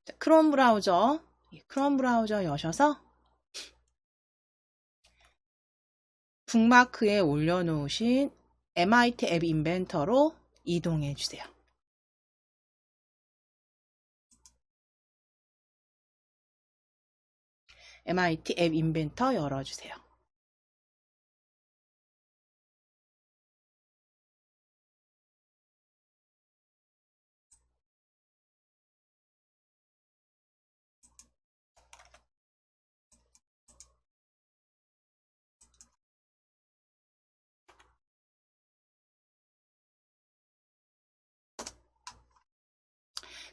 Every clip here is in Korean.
자, 크롬 브라우저 여셔서 북마크에 올려놓으신 MIT 앱 인벤터로 이동해 주세요. MIT 앱 인벤터 열어주세요.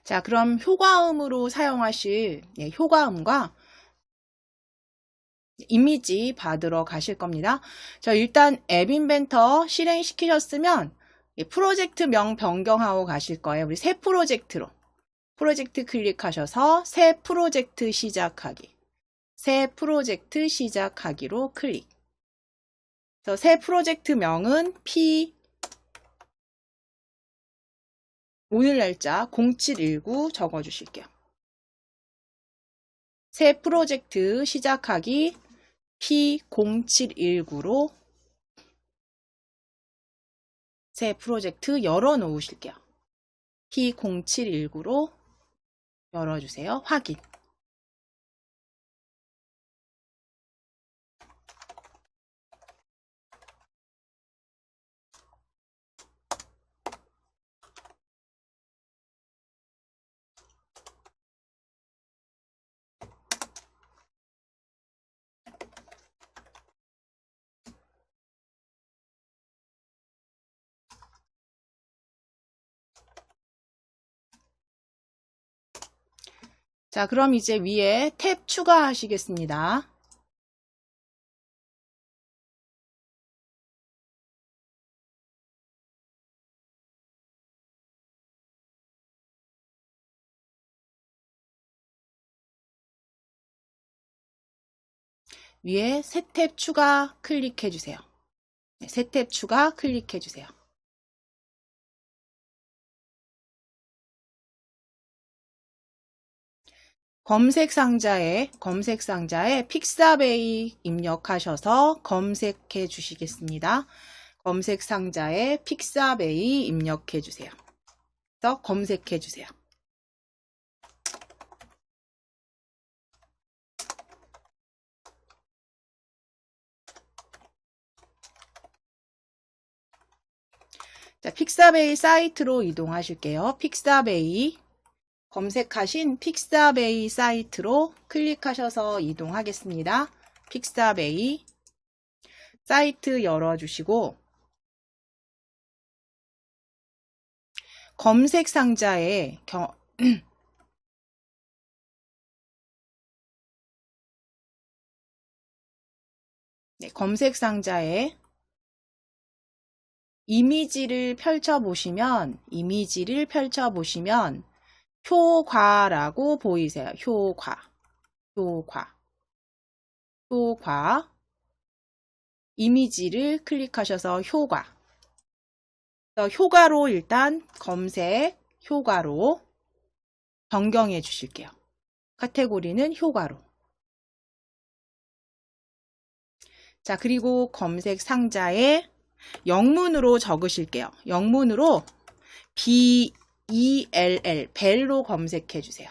자, 그럼 효과음으로 사용하실 효과음과 이미지 받으러 가실 겁니다. 자, 일단 앱 인벤터 실행시키셨으면 프로젝트명 변경하고 가실 거예요. 우리 새 프로젝트로. 프로젝트 클릭하셔서 새 프로젝트 시작하기. 새 프로젝트 시작하기로 클릭. 그래서 새 프로젝트 명은 오늘 날짜 0719 적어주실게요. 새 프로젝트 시작하기 P0719로 새 프로젝트 열어 놓으실게요. P0719로 열어주세요. 확인. 자, 그럼 이제 위에 탭 추가하시겠습니다. 위에 새 탭 추가 클릭해 주세요. 네, 새 탭 추가 클릭해 주세요. 검색 상자에 픽사베이 입력하셔서 검색해 주시겠습니다. 검색 상자에 픽사베이 입력해 주세요. 그래서 검색해 주세요. 자, 픽사베이 사이트로 이동하실게요. 픽사베이 검색하신 픽사베이 사이트로 클릭하셔서 이동하겠습니다. 픽사베이 사이트 열어주시고 검색 상자에 검색 상자에 이미지를 펼쳐보시면 효과라고 보이세요. 효과. 이미지를 클릭하셔서 효과로 일단 검색 효과로 변경해 주실게요. 카테고리는 효과로. 자, 그리고 검색 상자에 영문으로 적으실게요. 영문으로 BELL, 벨로 검색해 주세요.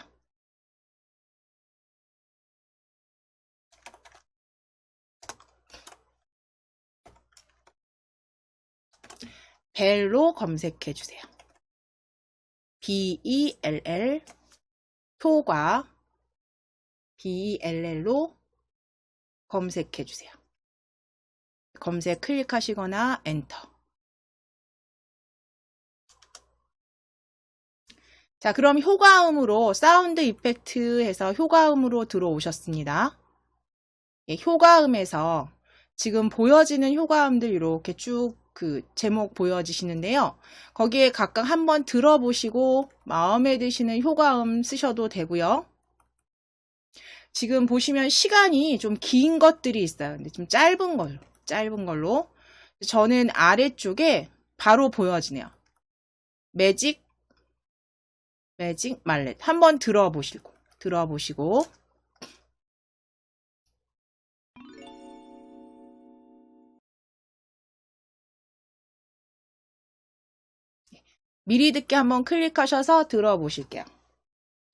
벨로 검색해 주세요. BELL, 효과, BELL로 검색해 주세요. 검색 클릭하시거나 엔터. 자, 그럼 효과음으로 사운드 이펙트 해서 효과음으로 들어오셨습니다. 예, 효과음에서 지금 보여지는 효과음들 이렇게 쭉 제목 보여지시는데요. 거기에 각각 한번 들어보시고 마음에 드시는 효과음 쓰셔도 되고요. 지금 보시면 시간이 좀 긴 것들이 있어요. 근데 좀 짧은 걸로. 저는 아래쪽에 바로 보여지네요. 매직 말렛 한번 들어보시고 들어보시고 미리 듣기 한번 클릭하셔서 들어보실게요.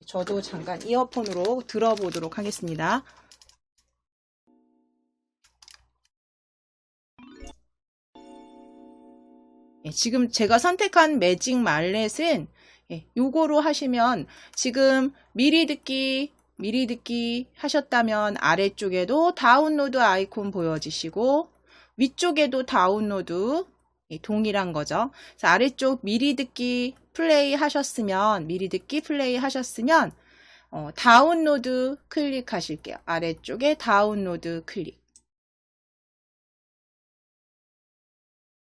저도 잠깐 이어폰으로 들어보도록 하겠습니다. 지금 제가 선택한 매직 말렛은 요거로 하시면 지금 미리 듣기 하셨다면 아래쪽에도 다운로드 아이콘 보여지시고 위쪽에도 다운로드 동일한 거죠. 그래서 아래쪽 미리 듣기 플레이 하셨으면 다운로드 클릭하실게요. 아래쪽에 다운로드 클릭.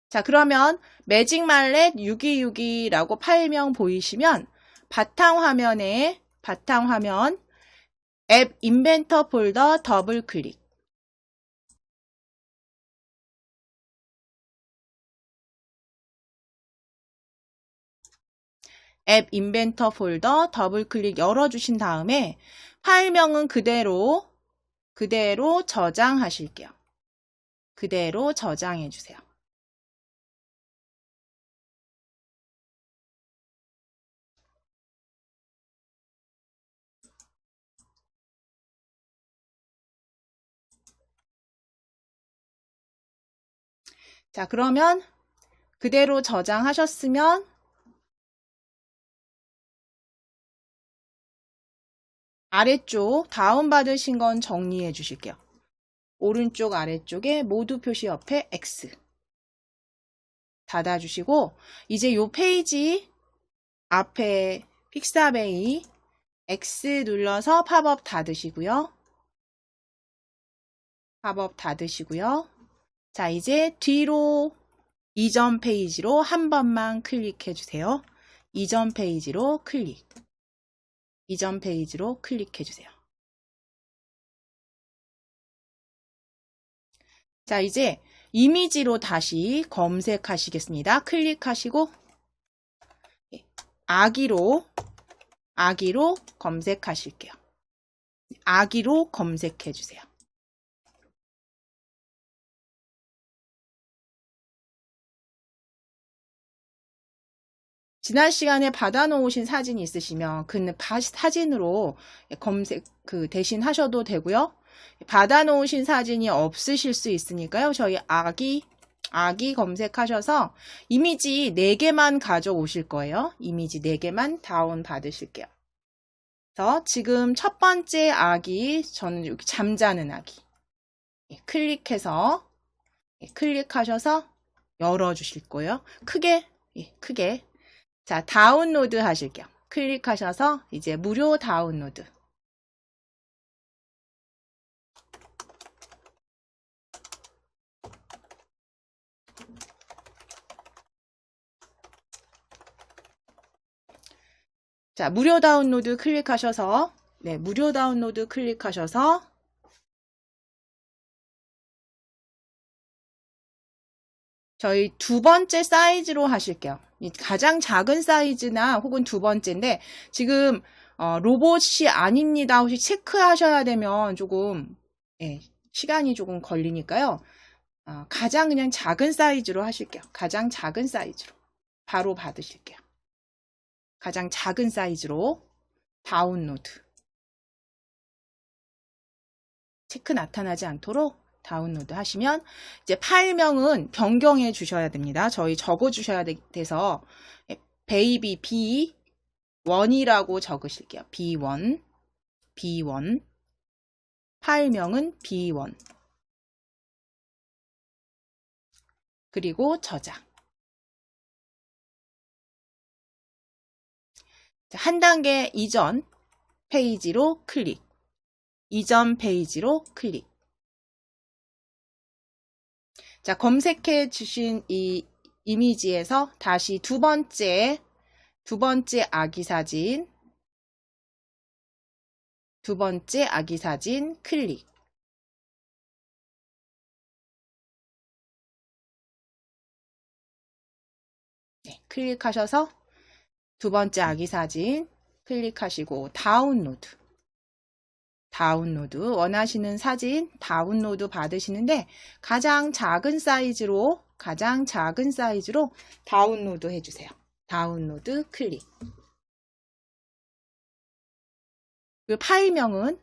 자, 그러면 매직 말렛 6262라고 파일명 보이시면 바탕화면 앱 인벤터 폴더 더블 클릭. 앱 인벤터 폴더 더블 클릭 열어주신 다음에 파일명은 그대로 저장하실게요. 그대로 저장해 주세요. 자, 그러면 그대로 저장하셨으면 아래쪽 다운받으신 건 정리해 주실게요. 오른쪽 아래쪽에 모두 표시 옆에 X 닫아주시고 이제 요 페이지 앞에 픽사베이 X 눌러서 팝업 닫으시고요. 자, 이제 뒤로 이전 페이지로 한 번만 클릭해 주세요. 이전 페이지로 클릭해 주세요. 자, 이제 이미지로 다시 검색하시겠습니다. 클릭하시고 아기로 검색하실게요. 아기로 검색해 주세요. 지난 시간에 받아놓으신 사진이 있으시면 그 사진으로 검색 대신 하셔도 되고요. 받아놓으신 사진이 없으실 수 있으니까요. 저희 아기 검색하셔서 이미지 4개만 가져오실 거예요. 이미지 4개만 다운 받으실게요. 그래서 지금 첫 번째 아기, 저는 여기 잠자는 아기. 클릭하셔서 열어주실 거예요. 크게. 자, 다운로드 하실게요. 클릭하셔서 이제 무료 다운로드. 자, 무료 다운로드 클릭하셔서 저희 두 번째 사이즈로 하실게요. 가장 작은 사이즈나 혹은 두 번째인데 지금 로봇이 아닙니다. 혹시 체크하셔야 되면 조금 시간이 조금 걸리니까요. 가장 그냥 작은 사이즈로 하실게요. 가장 작은 사이즈로 바로 받으실게요. 가장 작은 사이즈로 다운로드. 체크 나타나지 않도록 다운로드 하시면 이제 파일명은 변경해 주셔야 됩니다. 저희 적어 주셔야 돼서 베이비 B1이라고 적으실게요. B1 파일명은 B1 그리고 저장. 한 단계 이전 페이지로 클릭. 자, 검색해 주신 이 이미지에서 다시 두 번째 아기 사진 클릭. 클릭하셔서 두 번째 아기 사진 클릭하시고 다운로드. 다운로드, 원하시는 사진 다운로드 받으시는데 가장 작은 사이즈로 다운로드 해주세요. 다운로드 클릭. 그 파일명은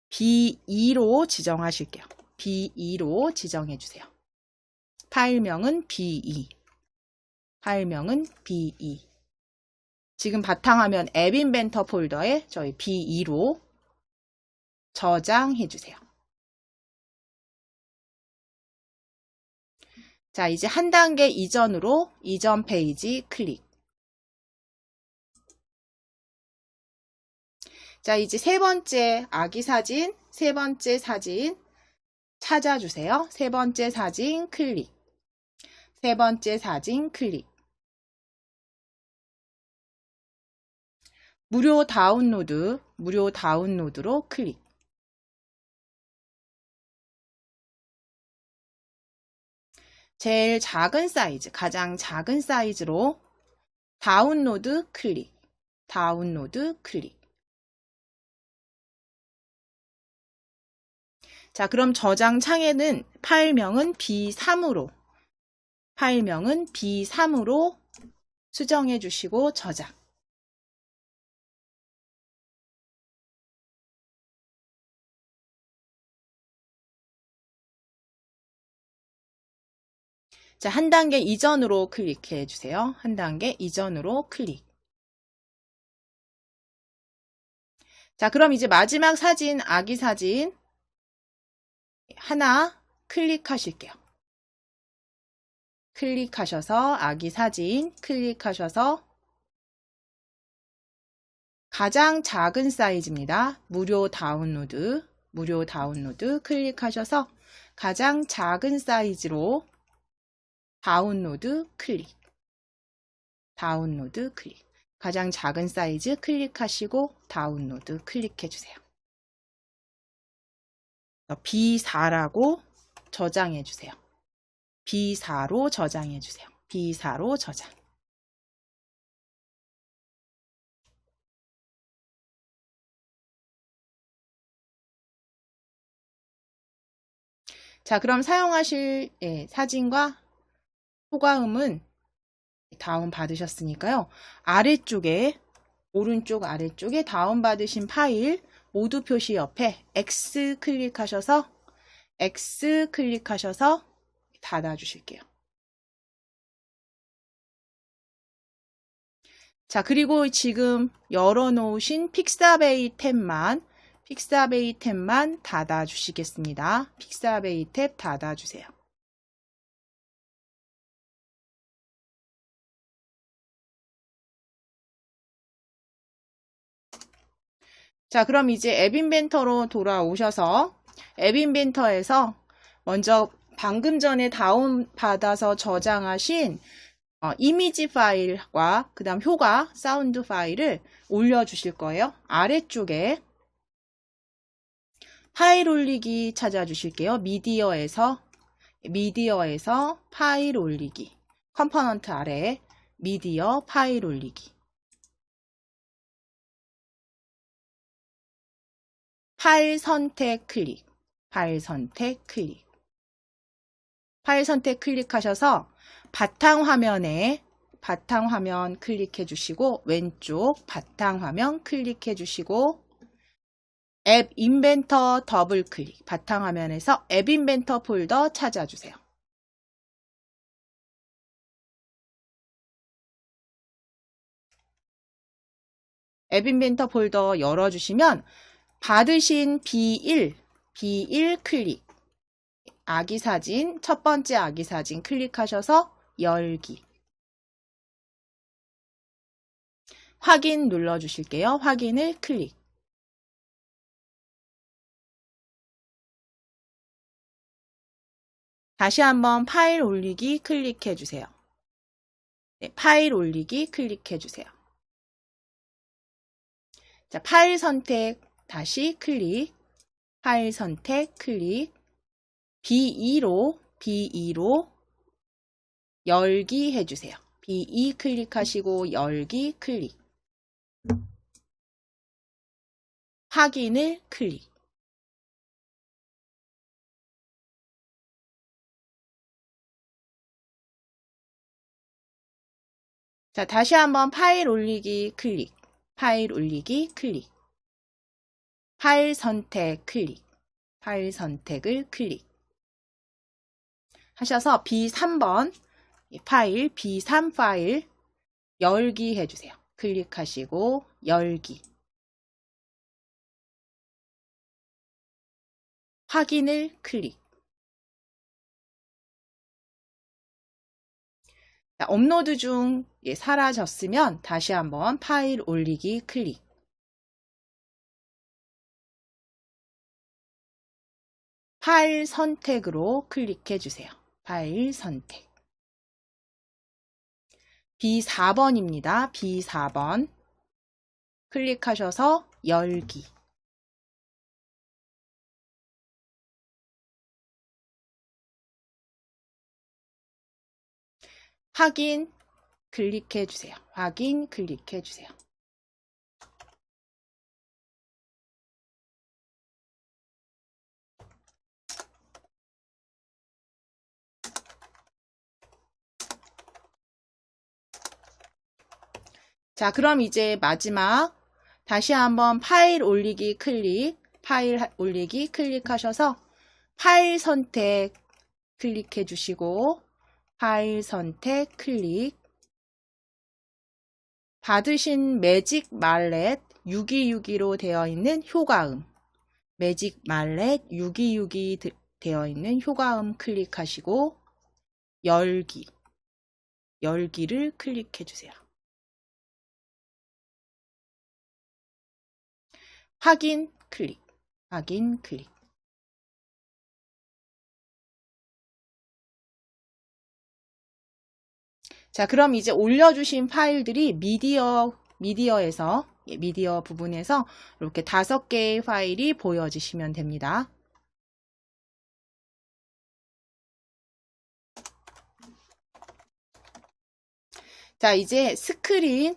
B2로 지정하실게요. B2로 지정해주세요. 파일명은 B2. 파일명은 B2. 지금 바탕화면 앱 인벤터 폴더에 저희 B2로 저장해주세요. 자, 이제 한 단계 이전으로 이전 페이지 클릭. 자, 이제 세 번째 아기 사진, 세 번째 사진 찾아주세요. 세 번째 사진 클릭. 세 번째 사진 클릭. 무료 다운로드로 클릭. 제일 작은 사이즈, 가장 작은 사이즈로 다운로드 클릭. 다운로드 클릭. 자, 그럼 저장 창에는 파일명은 B3으로 수정해 주시고 저장. 자, 한 단계 이전으로 클릭해 주세요. 한 단계 이전으로 클릭. 자, 그럼 이제 마지막 사진, 아기 사진 하나 클릭하실게요. 클릭하셔서 아기 사진 클릭하셔서 가장 작은 사이즈입니다. 무료 다운로드 클릭하셔서 가장 작은 사이즈로 다운로드 클릭. 가장 작은 사이즈 클릭하시고 다운로드 클릭해 주세요. B4라고 저장해 주세요. B4로 저장해 주세요. B4로 저장. 자, 그럼 사용하실 사진과 효과음은 다운 받으셨으니까요. 오른쪽 아래쪽에 다운 받으신 파일 모두 표시 옆에 X 클릭하셔서 닫아 주실게요. 자, 그리고 지금 열어 놓으신 픽사베이 탭만 닫아 주시겠습니다. 픽사베이 탭 닫아 주세요. 자, 그럼 이제 앱 인벤터로 돌아오셔서 앱 인벤터에서 먼저 방금 전에 다운받아서 저장하신 이미지 파일과 그 다음 효과, 사운드 파일을 올려주실 거예요. 아래쪽에 파일 올리기 찾아주실게요. 미디어에서 파일 올리기. 컴포넌트 아래 미디어 파일 올리기. 파일 선택 클릭. 파일 선택 클릭하셔서 바탕화면 클릭해 주시고 왼쪽 바탕화면 클릭해 주시고 앱 인벤터 더블 클릭. 바탕화면에서 앱 인벤터 폴더 찾아주세요. 앱 인벤터 폴더 열어주시면 받으신 B1 클릭. 아기 사진, 첫 번째 아기 사진 클릭하셔서 열기. 확인 눌러주실게요. 확인을 클릭. 다시 한번 파일 올리기 클릭해 주세요. 네, 파일 올리기 클릭해 주세요. 자, 파일 선택 다시 클릭. 파일 선택 클릭. B2로 열기 해주세요. B2 클릭하시고 열기 클릭. 확인을 클릭. 자, 다시 한번 파일 올리기 클릭. 파일 올리기 클릭. 파일 선택 클릭. 파일 선택을 클릭. 하셔서 B3번 파일, B3 파일 열기 해주세요. 클릭하시고 열기. 확인을 클릭. 자, 업로드 중 사라졌으면 다시 한번 파일 올리기 클릭. 파일 선택으로 클릭해 주세요. 파일 선택. B4번입니다. B4번. 클릭하셔서 열기. 확인 클릭해 주세요. 확인 클릭해 주세요. 자, 그럼 이제 마지막 다시 한번 파일 올리기 클릭, 파일 올리기 클릭하셔서 파일 선택 클릭해 주시고 파일 선택 클릭. 받으신 매직 말렛 6262로 되어 있는 효과음, 매직 말렛 6262 되어 있는 효과음 클릭하시고 열기, 열기를 클릭해 주세요. 확인 클릭, 확인 클릭. 자, 그럼 이제 올려주신 파일들이 미디어에서, 미디어 부분에서 이렇게 5개의 파일이 보여지시면 됩니다. 자, 이제 스크린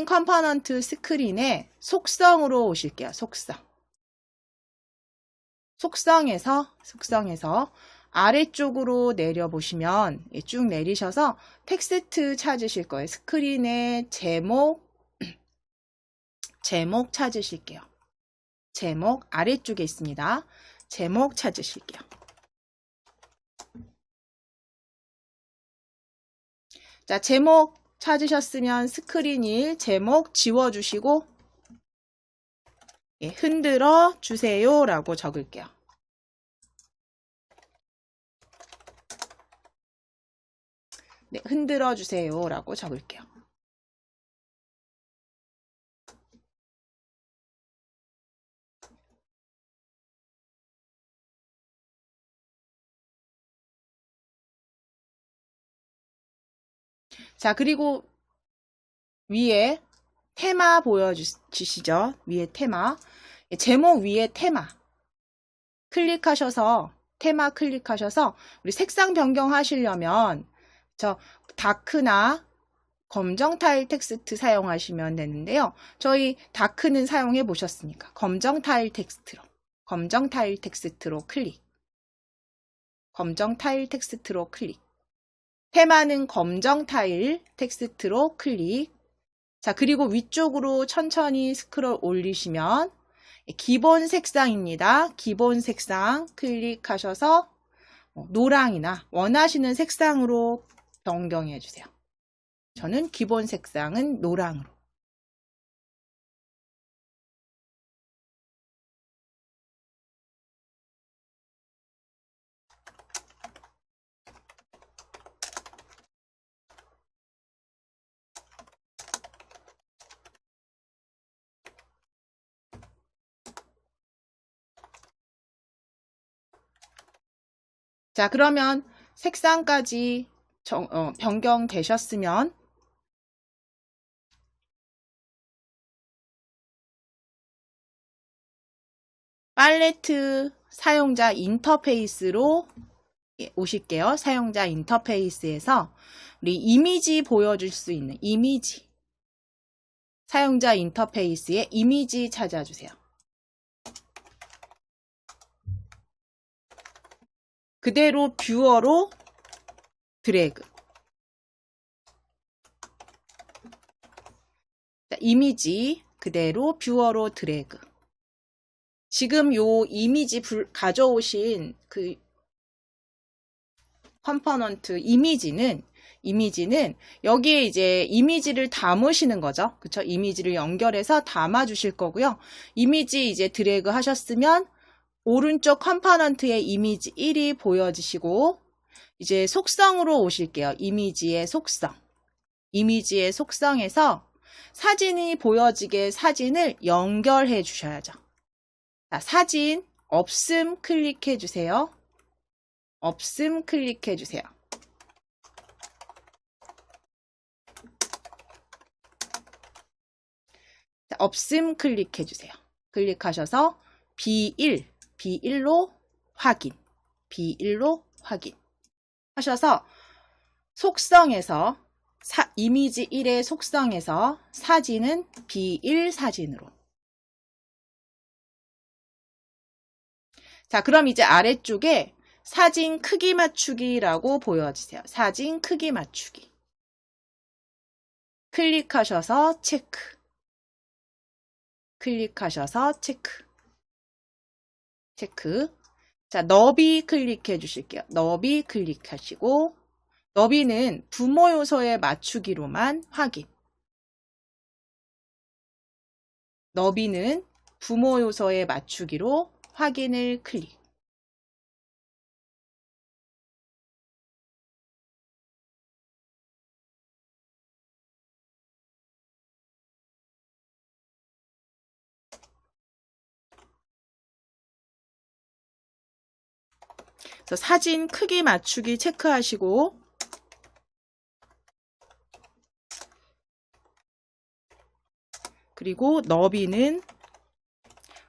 컴포넌트 스크린의 속성으로 오실게요. 속성에서 아래쪽으로 내려보시면 쭉 내리셔서 텍스트 찾으실 거예요. 스크린의 제목 찾으실게요. 제목 아래쪽에 있습니다. 제목 찾으실게요. 자, 제목 찾으셨으면 스크린 1 제목 지워주시고 흔들어 주세요 라고 적을게요. 네, 흔들어 주세요 라고 적을게요. 자, 그리고 위에 테마 보여주시죠? 위에 테마. 제목 위에 테마. 테마 클릭하셔서 우리 색상 변경하시려면 저 다크나 검정 타일 텍스트 사용하시면 되는데요. 저희 다크는 사용해 보셨으니까 검정 타일 텍스트로 클릭. 검정 타일 텍스트로 클릭. 테마는 검정 타일 텍스트로 클릭. 자, 그리고 위쪽으로 천천히 스크롤 올리시면 기본 색상입니다. 기본 색상 클릭하셔서 노랑이나 원하시는 색상으로 변경해 주세요. 저는 기본 색상은 노랑으로. 자, 그러면 색상까지 변경되셨으면 팔레트 사용자 인터페이스로 오실게요. 사용자 인터페이스에서 우리 이미지 보여줄 수 있는 이미지 사용자 인터페이스에 이미지 찾아주세요. 그대로 뷰어로 드래그. 자, 이미지 그대로 뷰어로 드래그. 지금 요 이미지 가져오신 그 컴포넌트 이미지는 여기에 이제 이미지를 담으시는 거죠. 그쵸? 이미지를 연결해서 담아 주실 거고요. 이미지 이제 드래그 하셨으면 오른쪽 컴포넌트의 이미지 1이 보여지시고 이제 속성으로 오실게요. 이미지의 속성. 이미지의 속성에서 사진이 보여지게 사진을 연결해 주셔야죠. 자, 사진 없음 클릭해 주세요. 없음 클릭해 주세요. 자, 없음 클릭해 주세요. 클릭하셔서 B1로 확인. B1로 확인. 하셔서 속성에서 이미지 1의 속성에서 사진은 B1 사진으로. 자, 그럼 이제 아래쪽에 사진 크기 맞추기라고 보여지세요. 사진 크기 맞추기. 클릭하셔서 체크. 클릭하셔서 체크. 체크. 자, 너비 클릭해 주실게요. 너비 클릭하시고 너비는 부모 요소에 맞추기로만 확인. 너비는 부모 요소에 맞추기로 확인을 클릭. 그래서 사진 크기 맞추기 체크하시고 그리고 너비는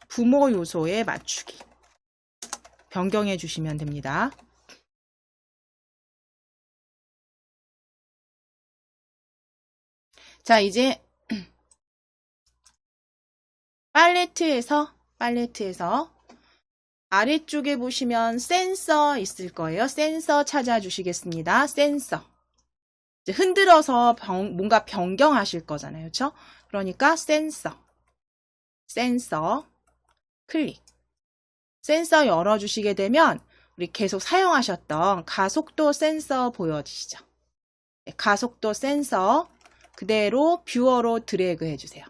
부모 요소에 맞추기 변경해 주시면 됩니다. 자, 이제 팔레트에서 아래쪽에 보시면 센서 있을 거예요. 센서 찾아주시겠습니다. 센서. 이제 흔들어서 뭔가 변경하실 거잖아요. 그렇죠? 그러니까 센서 클릭. 센서 열어주시게 되면 우리 계속 사용하셨던 가속도 센서 보여지시죠? 네, 가속도 센서 그대로 뷰어로 드래그 해주세요.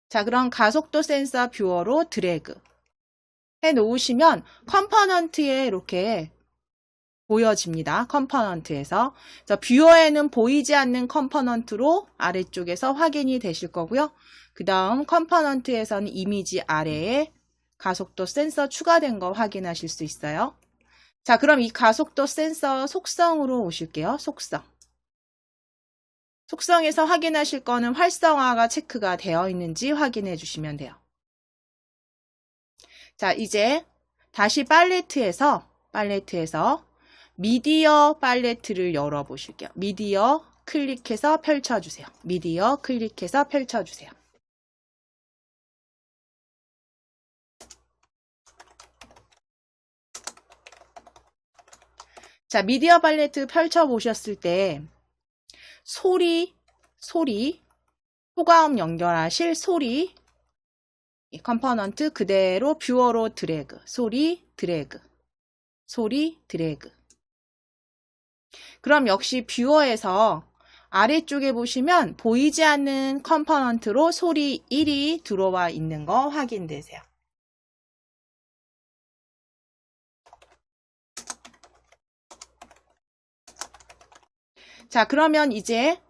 자, 그럼 가속도 센서 뷰어로 드래그 해 놓으시면 컴포넌트에 이렇게 보여집니다. 컴포넌트에서. 자, 뷰어에는 보이지 않는 컴포넌트로 아래쪽에서 확인이 되실 거고요. 그 다음 컴포넌트에서는 이미지 아래에 가속도 센서 추가된 거 확인하실 수 있어요. 자, 그럼 이 가속도 센서 속성으로 오실게요. 속성에서 확인하실 거는 활성화가 체크가 되어 있는지 확인해 주시면 돼요. 자, 이제 다시 팔레트에서 미디어 팔레트를 열어보실게요. 미디어 클릭해서 펼쳐주세요. 미디어 클릭해서 펼쳐주세요. 자, 미디어 팔레트 펼쳐보셨을 때 소리, 효과음 연결하실 소리, 이 컴포넌트 그대로 뷰어로 드래그, 소리 드래그. 그럼 역시 뷰어에서 아래쪽에 보시면 보이지 않는 컴포넌트로 소리 1이 들어와 있는 거 확인되세요. 자, 그러면 이제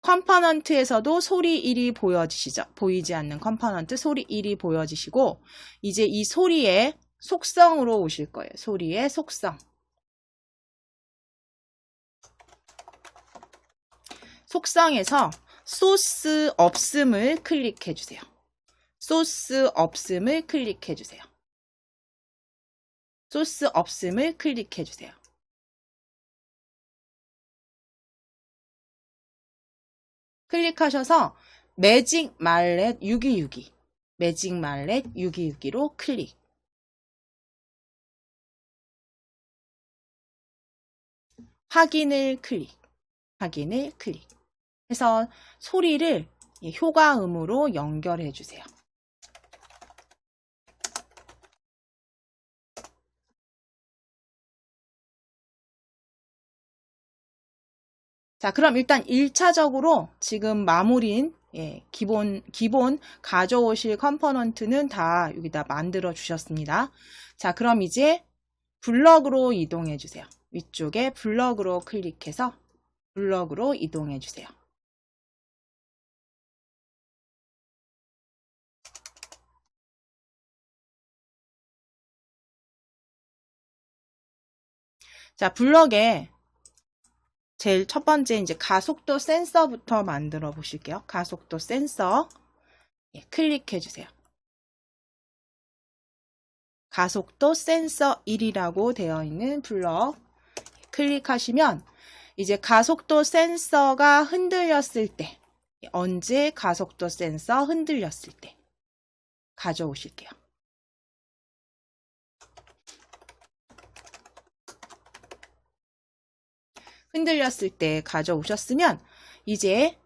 컴포넌트에서도 소리 1이 보여지시죠? 보이지 않는 컴포넌트 소리 1이 보여지시고 이제 이 소리의 속성으로 오실 거예요. 소리의 속성. 속성에서 소스 없음을 클릭해 주세요. 소스 없음을 클릭해 주세요. 소스 없음을 클릭해 주세요. 클릭하셔서 매직 말렛 6262 매직 말렛 6262로 클릭. 확인을 클릭. 확인을 클릭. 해서 소리를 효과음으로 연결해 주세요. 자, 그럼 일단 1차적으로 지금 마무리인 기본 가져오실 컴포넌트는 다 여기다 만들어 주셨습니다. 자, 그럼 이제 블럭으로 이동해 주세요. 위쪽에 블럭으로 클릭해서 블럭으로 이동해 주세요. 자, 블럭에 제일 첫 번째 이제 가속도 센서부터 만들어 보실게요. 가속도 센서 클릭해 주세요. 가속도 센서 1이라고 되어 있는 블럭 클릭하시면 이제 가속도 센서가 흔들렸을 때, 언제 가속도 센서 흔들렸을 때 가져오실게요. 흔들렸을 때 가져오셨으면 이제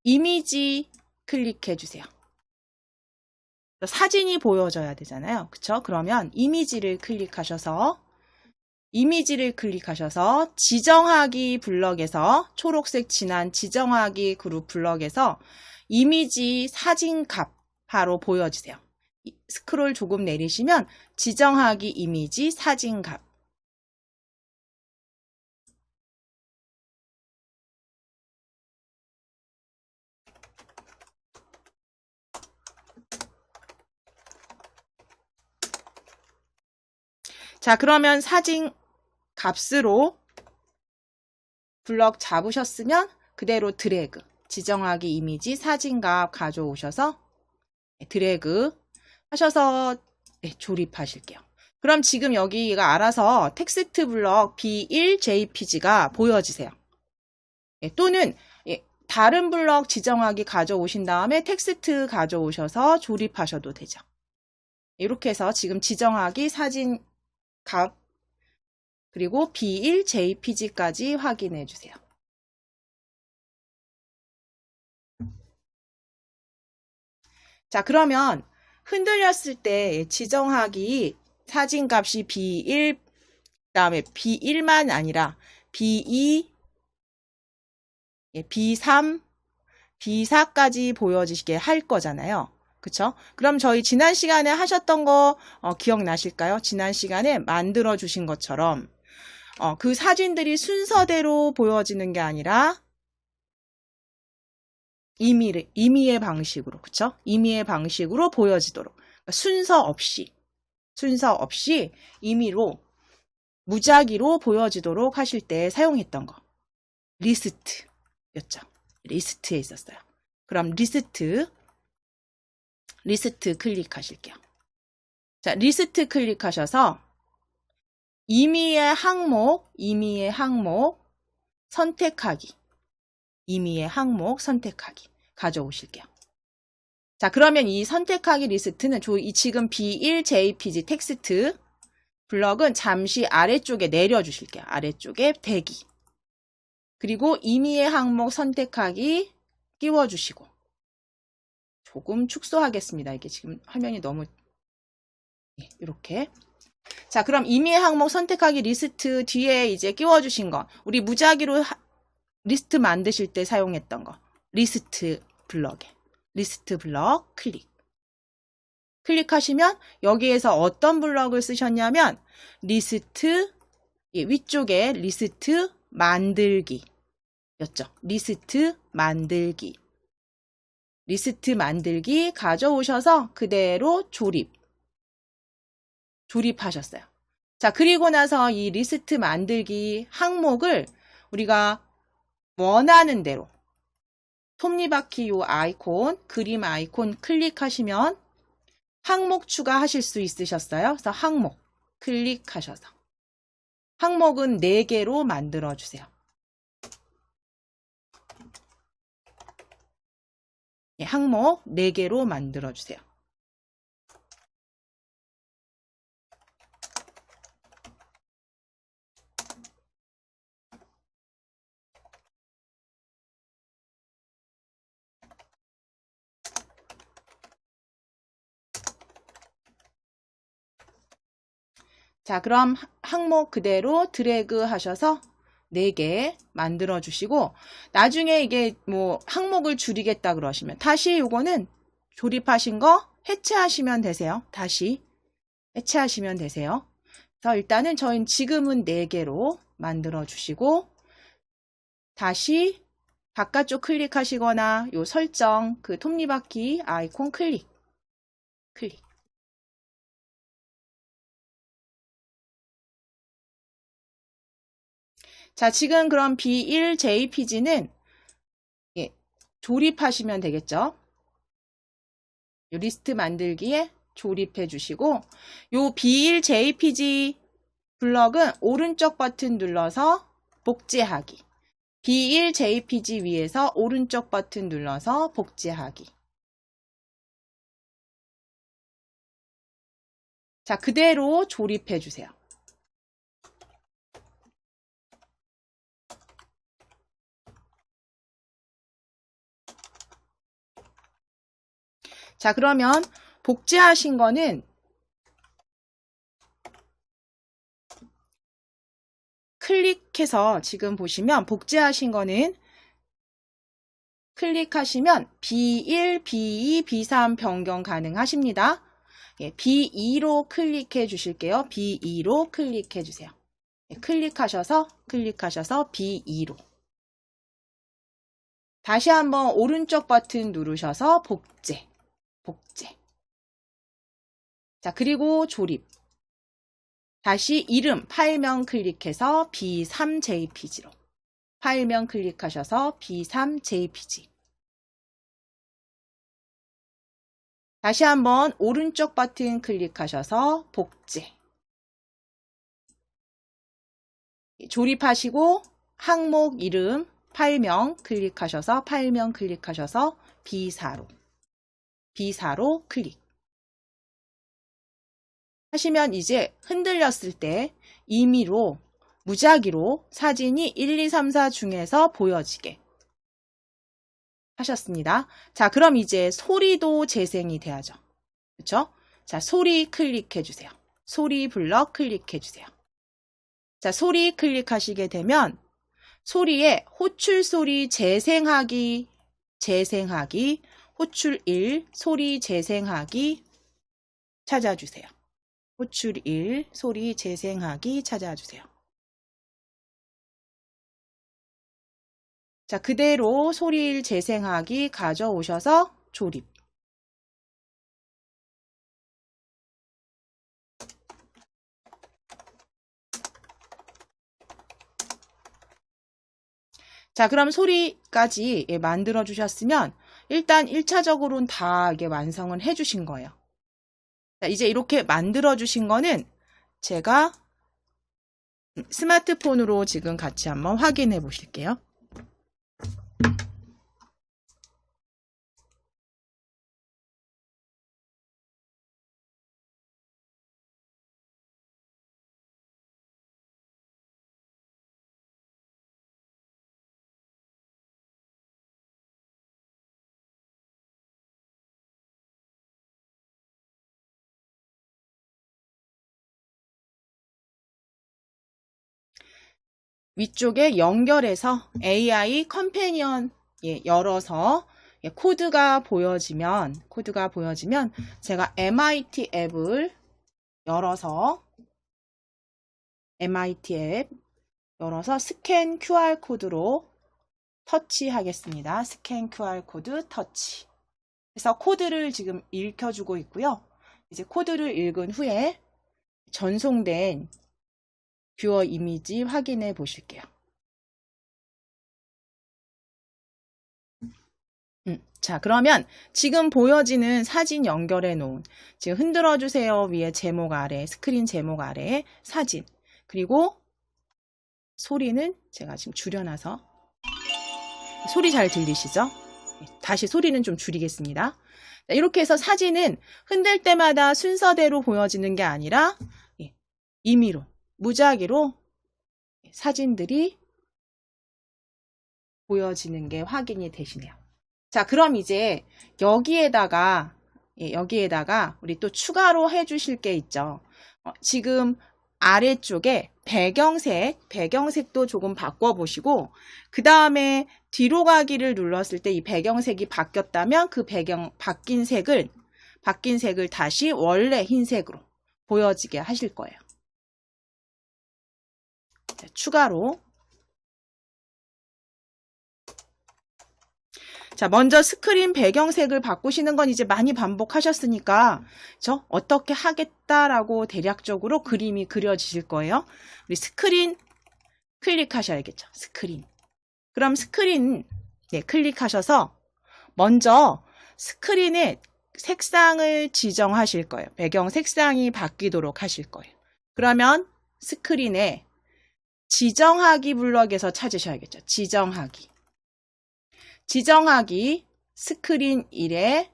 이미지 클릭해 주세요. 사진이 보여져야 되잖아요. 그쵸? 그러면 이미지를 클릭하셔서 지정하기 블럭에서 초록색 진한 지정하기 그룹 블럭에서 이미지 사진 값 바로 보여주세요. 스크롤 조금 내리시면 지정하기 이미지 사진 값. 자, 그러면 사진 값으로 블럭 잡으셨으면 그대로 드래그, 지정하기 이미지 사진값 가져오셔서 드래그 하셔서 조립하실게요. 그럼 지금 여기가 알아서 텍스트 블럭 B1 JPG가 보여지세요. 또는 다른 블럭 지정하기 가져오신 다음에 텍스트 가져오셔서 조립하셔도 되죠. 이렇게 해서 지금 지정하기 사진 값 그리고 B1 JPG까지 확인해 주세요. 자, 그러면 흔들렸을 때 지정하기 사진값이 B1, 그다음에 B1만 아니라 B2, B3, B4까지 보여지게 할 거잖아요. 그쵸? 그럼 저희 지난 시간에 하셨던 거 기억나실까요? 지난 시간에 만들어 주신 것처럼 그 사진들이 순서대로 보여지는 게 아니라 임의의 방식으로, 그쵸? 임의의 방식으로 보여지도록. 그러니까 순서 없이 임의로, 무작위로 보여지도록 하실 때 사용했던 거. 리스트였죠. 리스트에 있었어요. 그럼 리스트 클릭하실게요. 자, 리스트 클릭하셔서 임의의 항목 선택하기. 임의의 항목 선택하기 가져오실게요. 자, 그러면 이 선택하기 리스트는 지금 B1 JPG 텍스트 블럭은 잠시 아래쪽에 내려주실게요. 아래쪽에 대기. 그리고 임의의 항목 선택하기 끼워주시고 조금 축소하겠습니다. 이게 지금 화면이 너무 이렇게. 자, 그럼 임의의 항목 선택하기 리스트 뒤에 이제 끼워주신 거 우리 무작위로 리스트 만드실 때 사용했던 거 리스트 블럭 클릭하시면 여기에서 어떤 블럭을 쓰셨냐면 리스트 위쪽에 리스트 만들기 였죠. 리스트 만들기 가져오셔서 그대로 조립하셨어요. 자, 그리고 나서 이 리스트 만들기 항목을 우리가 원하는 대로 톱니바퀴 요 아이콘, 그림 아이콘 클릭하시면 항목 추가하실 수 있으셨어요. 그래서 항목 클릭하셔서 항목은 4개로 만들어 주세요. 항목 4개로 만들어 주세요. 자, 그럼 항목 그대로 드래그 하셔서 4개 만들어 주시고, 나중에 이게 뭐 항목을 줄이겠다 그러시면 다시 요거는 조립하신 거 해체하시면 되세요. 다시 해체하시면 되세요. 그래서 일단은 저희는 지금은 4개로 만들어 주시고, 다시 바깥쪽 클릭하시거나 요 설정 그 톱니바퀴 아이콘 클릭. 자, 지금 그럼 B1 JPG는 조립하시면 되겠죠. 요 리스트 만들기에 조립해 주시고, 요 B1 JPG 블럭은 오른쪽 버튼 눌러서 복제하기. B1 JPG 위에서 오른쪽 버튼 눌러서 복제하기. 자, 그대로 조립해 주세요. 자, 그러면 복제하신 거는 클릭해서 지금 보시면 복제하신 거는 클릭하시면 B1, B2, B3 변경 가능하십니다. B2로 클릭해 주실게요. B2로 클릭해 주세요. 클릭하셔서 B2로. 다시 한번 오른쪽 버튼 누르셔서 복제. 자, 그리고 조립. 다시 이름, 파일명 클릭해서 B3JPG로. 파일명 클릭하셔서 B3JPG. 다시 한번 오른쪽 버튼 클릭하셔서 복제. 조립하시고 항목 이름, 파일명 클릭하셔서 B4로 클릭. 하시면 이제 흔들렸을 때 임의로 무작위로 사진이 1, 2, 3, 4 중에서 보여지게 하셨습니다. 자, 그럼 이제 소리도 재생이 돼야죠. 그렇죠? 자, 소리 클릭해 주세요. 소리 블럭 클릭해 주세요. 자, 소리 클릭하시게 되면 소리에 호출 소리 재생하기, 호출 1, 소리 재생하기 찾아주세요. 호출 1, 소리 재생하기 찾아주세요. 자, 그대로 소리 1 재생하기 가져오셔서 조립. 자, 그럼 소리까지 만들어 주셨으면 일단 1차적으로는 다 이게 완성을 해 주신 거예요. 자, 이제 이렇게 만들어 주신 거는 제가 스마트폰으로 지금 같이 한번 확인해 보실게요. 위쪽에 연결해서 AI 컴패니언 열어서 코드가 보여지면 제가 MIT 앱을 열어서 스캔 QR 코드로 터치하겠습니다. 스캔 QR 코드 터치. 그래서 코드를 지금 읽혀주고 있고요. 이제 코드를 읽은 후에 전송된 뷰어 이미지 확인해 보실게요. 자, 그러면 지금 보여지는 사진 연결해 놓은, 지금 흔들어 주세요 위에 제목 아래, 스크린 제목 아래 사진, 그리고 소리는 제가 지금 줄여놔서 소리 잘 들리시죠? 다시 소리는 좀 줄이겠습니다. 이렇게 해서 사진은 흔들 때마다 순서대로 보여지는 게 아니라 임의로, 무작위로 사진들이 보여지는 게 확인이 되시네요. 자, 그럼 이제 여기에다가 우리 또 추가로 해주실 게 있죠. 지금 아래쪽에 배경색도 조금 바꿔보시고, 그 다음에 뒤로 가기를 눌렀을 때 이 배경색이 바뀌었다면 그 바뀐 색을 다시 원래 흰색으로 보여지게 하실 거예요. 자, 추가로. 자, 먼저 스크린 배경색을 바꾸시는 건 이제 많이 반복하셨으니까 어떻게 하겠다라고 대략적으로 그림이 그려지실 거예요. 우리 스크린 클릭하셔야겠죠. 스크린. 그럼 스크린 클릭하셔서 먼저 스크린에 색상을 지정하실 거예요. 배경 색상이 바뀌도록 하실 거예요. 그러면 스크린에 지정하기 블럭에서 찾으셔야겠죠. 지정하기 스크린 1의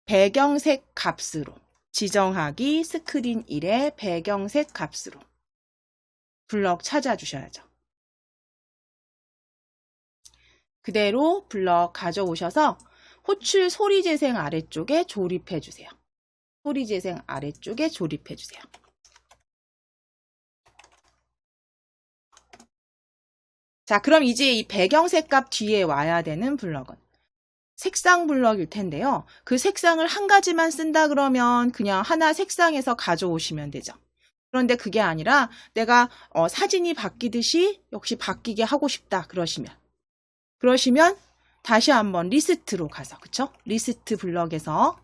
배경색 값으로 블럭 찾아주셔야죠. 그대로 블럭 가져오셔서 호출 소리 재생 아래쪽에 조립해 주세요. 자, 그럼 이제 이 배경색 값 뒤에 와야 되는 블럭은 색상 블럭일 텐데요. 그 색상을 한 가지만 쓴다 그러면 그냥 하나 색상에서 가져오시면 되죠. 그런데 그게 아니라 내가 사진이 바뀌듯이 역시 바뀌게 하고 싶다 그러시면 다시 한번 리스트로 가서, 그쵸? 리스트 블럭에서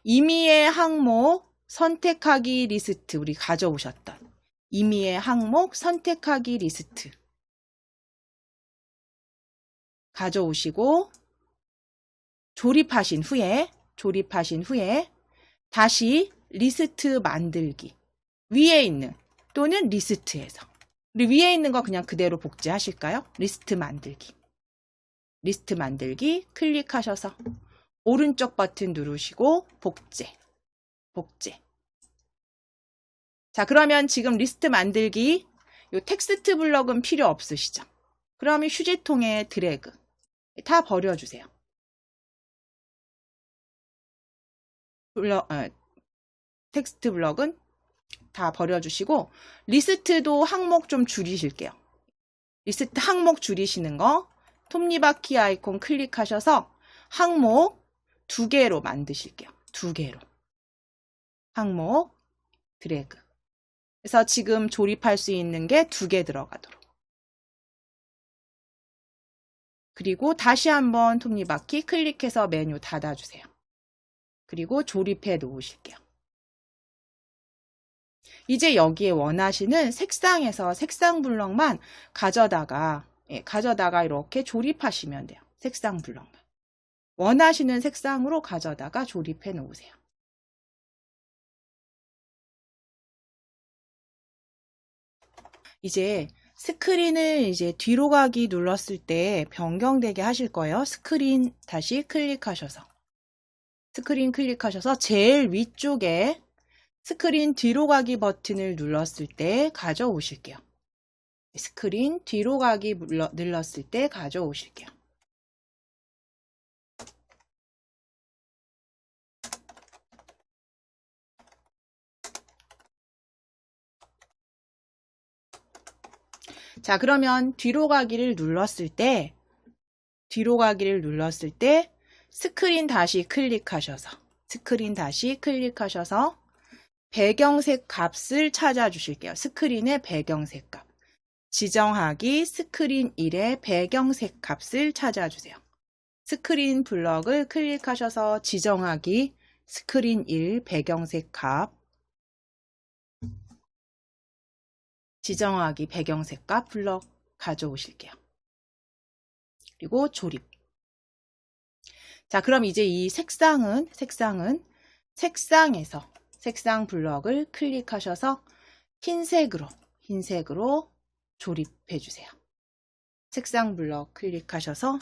임의의 항목 선택하기 리스트, 우리 가져오셨던 임의의 항목 선택하기 리스트 가져오시고 조립하신 후에 다시 리스트 만들기 위에 있는 또는 리스트에서 우리 위에 있는 거 그냥 그대로 복제하실까요? 리스트 만들기 클릭하셔서 오른쪽 버튼 누르시고 복제. 자, 그러면 지금 리스트 만들기 요 텍스트 블럭은 필요 없으시죠? 그러면 휴지통에 드래그 다 버려주세요. 텍스트 블럭은 다 버려주시고 리스트도 항목 좀 줄이실게요. 리스트 항목 줄이시는 거 톱니바퀴 아이콘 클릭하셔서 항목 2개로 만드실게요. 2개로. 항목 드래그. 그래서 지금 조립할 수 있는 게 2개 들어가도록. 그리고 다시 한번 톱니바퀴 클릭해서 메뉴 닫아주세요. 그리고 조립해 놓으실게요. 이제 여기에 원하시는 색상에서 색상 블럭만 가져다가 이렇게 조립하시면 돼요. 색상 블럭만. 원하시는 색상으로 가져다가 조립해 놓으세요. 이제 스크린을 이제 뒤로 가기 눌렀을 때 변경되게 하실 거예요. 스크린 클릭하셔서 제일 위쪽에 스크린 뒤로 가기 버튼을 눌렀을 때 가져오실게요. 스크린 뒤로 가기 눌렀을 때 가져오실게요. 자, 그러면 뒤로 가기를 눌렀을 때 스크린 다시 클릭하셔서 배경색 값을 찾아주실게요. 스크린의 배경색 값. 지정하기 스크린 1의 배경색 값을 찾아주세요. 스크린 블럭을 클릭하셔서 지정하기 스크린 1 배경색 값. 지정하기 배경색 값 블럭 가져오실게요. 그리고 조립. 자, 그럼 이제 이 색상에서 색상 블럭을 클릭하셔서 흰색으로 조립해 주세요. 색상 블럭 클릭하셔서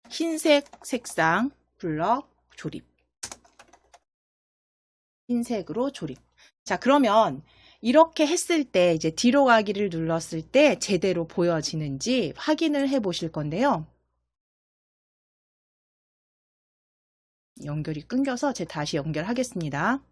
흰색 색상 블럭 조립. 흰색으로 조립. 자, 그러면 이렇게 했을 때 이제 뒤로 가기를 눌렀을 때 제대로 보여지는지 확인을 해 보실 건데요. 연결이 끊겨서 제가 다시 연결하겠습니다.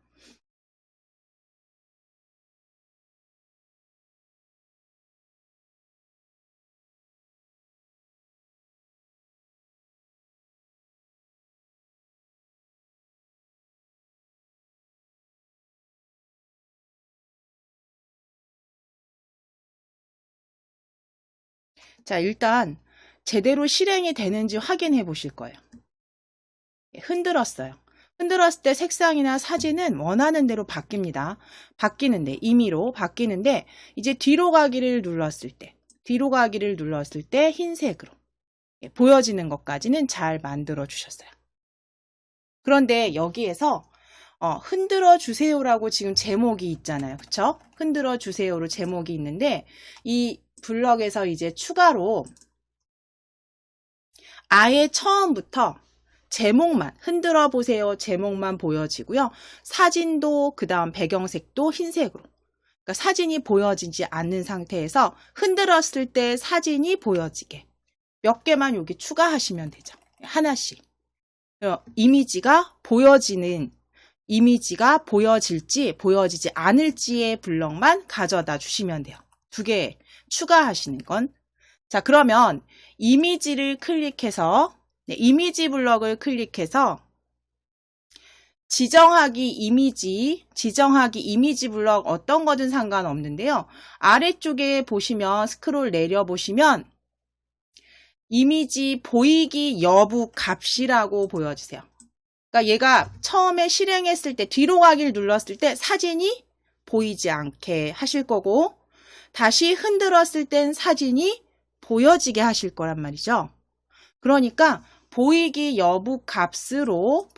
자, 일단 제대로 실행이 되는지 확인해 보실 거예요. 흔들었어요. 흔들었을 때 색상이나 사진은 원하는 대로 바뀝니다. 임의로 바뀌는데 이제 뒤로 가기를 눌렀을 때 흰색으로 보여지는 것까지는 잘 만들어 주셨어요. 그런데 여기에서 흔들어 주세요라고 지금 제목이 있잖아요. 그쵸? 흔들어 주세요로 제목이 있는데 이 블럭에서 이제 추가로 아예 처음부터 제목만 흔들어 보세요. 제목만 보여지고요. 사진도 그 다음 배경색도 흰색으로. 그러니까 사진이 보여지지 않는 상태에서 흔들었을 때 사진이 보여지게 몇 개만 여기 추가하시면 되죠. 하나씩. 이미지가 보여질지 보여지지 않을지의 블럭만 가져다 주시면 돼요. 2개 추가하시는 건. 자, 그러면 이미지를 클릭해서 이미지 블럭을 클릭해서 지정하기 이미지 블럭 어떤 거든 상관없는데요. 아래쪽에 보시면 스크롤 내려 보시면 이미지 보이기 여부 값이라고 보여주세요. 그러니까 얘가 처음에 실행했을 때 뒤로 가기를 눌렀을 때 사진이 보이지 않게 하실 거고 다시 흔들었을 땐 사진이 보여지게 하실 거란 말이죠. 그러니까 보이기 여부 값으로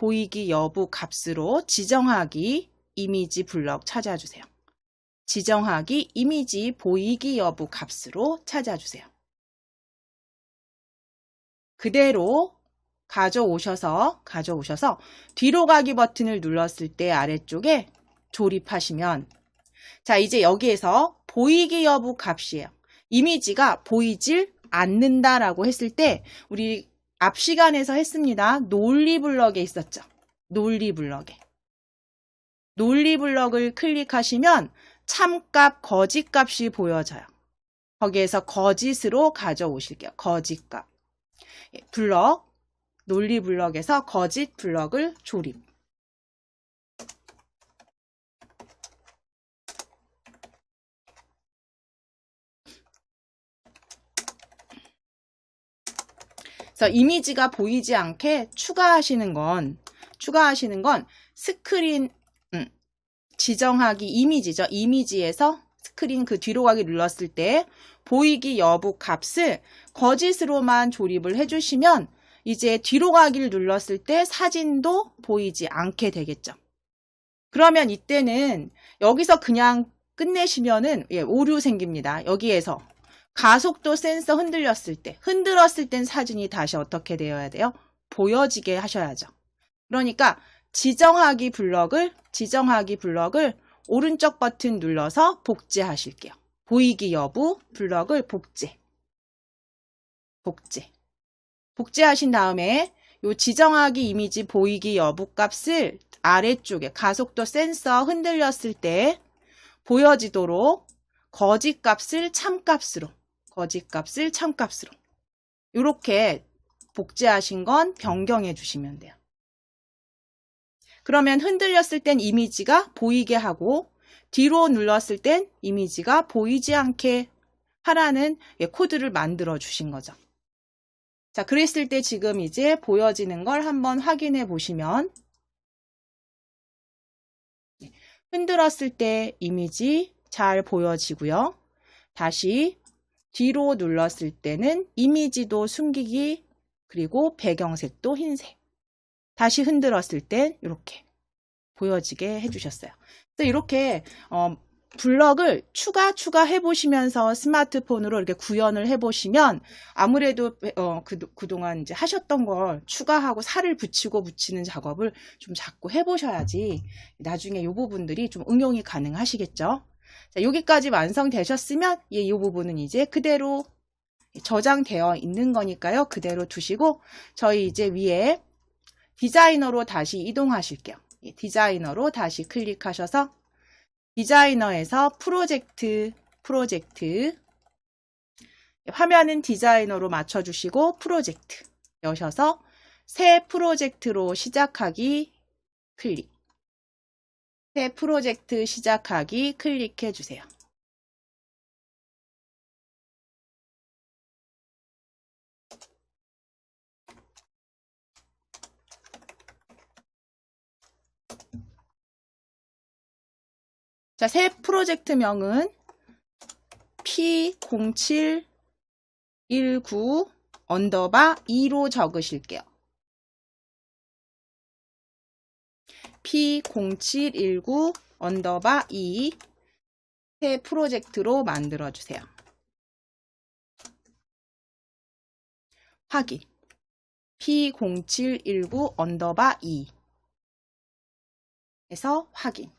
지정하기 이미지 블럭 찾아주세요. 지정하기 이미지 보이기 여부 값으로 찾아주세요. 그대로 가져오셔서 뒤로 가기 버튼을 눌렀을 때 아래쪽에 조립하시면 자, 이제 여기에서 보이기 여부 값이에요. 이미지가 보이질 않는다라고 했을 때 우리 앞 시간에서 했습니다. 논리 블럭에 있었죠. 논리 블럭을 클릭하시면 참값, 거짓값이 보여져요. 거기에서 거짓으로 가져오실게요. 거짓값. 논리 블럭에서 거짓 블럭을 조립. 그래서 이미지가 보이지 않게 추가하시는 건 스크린 지정하기 이미지죠. 이미지에서 스크린 그 뒤로 가기 눌렀을 때 보이기 여부 값을 거짓으로만 조립을 해주시면 이제 뒤로 가기를 눌렀을 때 사진도 보이지 않게 되겠죠. 그러면 이때는 여기서 그냥 끝내시면은 오류 생깁니다. 여기에서 가속도 센서 흔들었을 땐 사진이 다시 어떻게 되어야 돼요? 보여지게 하셔야죠. 그러니까 지정하기 블럭을 오른쪽 버튼 눌러서 복제하실게요. 보이기 여부 블럭을 복제하신 다음에 요 지정하기 이미지 보이기 여부 값을 아래쪽에 가속도 센서 흔들렸을 때 보여지도록 거짓 값을 참값으로 이렇게 복제하신 건 변경해 주시면 돼요. 그러면 흔들렸을 땐 이미지가 보이게 하고 뒤로 눌렀을 땐 이미지가 보이지 않게 하라는 코드를 만들어 주신 거죠. 자, 그랬을 때 지금 이제 보여지는 걸 한번 확인해 보시면 흔들었을 때 이미지 잘 보여지고요. 다시 뒤로 눌렀을 때는 이미지도 숨기기, 그리고 배경색도 흰색. 다시 흔들었을 땐 이렇게 보여지게 해주셨어요. 그래서 이렇게 블럭을 추가해 보시면서 스마트폰으로 이렇게 구현을 해 보시면 아무래도 그동안 이제 하셨던 걸 추가하고 살을 붙이는 작업을 좀 자꾸 해 보셔야지 나중에 이 부분들이 좀 응용이 가능하시겠죠. 자, 여기까지 완성되셨으면 이 부분은 이제 그대로 저장되어 있는 거니까요. 그대로 두시고 저희 이제 위에 디자이너로 다시 이동하실게요. 디자이너로 다시 클릭하셔서 디자이너에서 프로젝트 화면은 디자이너로 맞춰주시고 프로젝트 여셔서 새 프로젝트로 시작하기 클릭. 새 프로젝트 시작하기 클릭해 주세요. 자, 새 프로젝트명은 P0719_2로 적으실게요. P0719_2 새 프로젝트로 만들어주세요. 확인. P0719_2 해서 확인.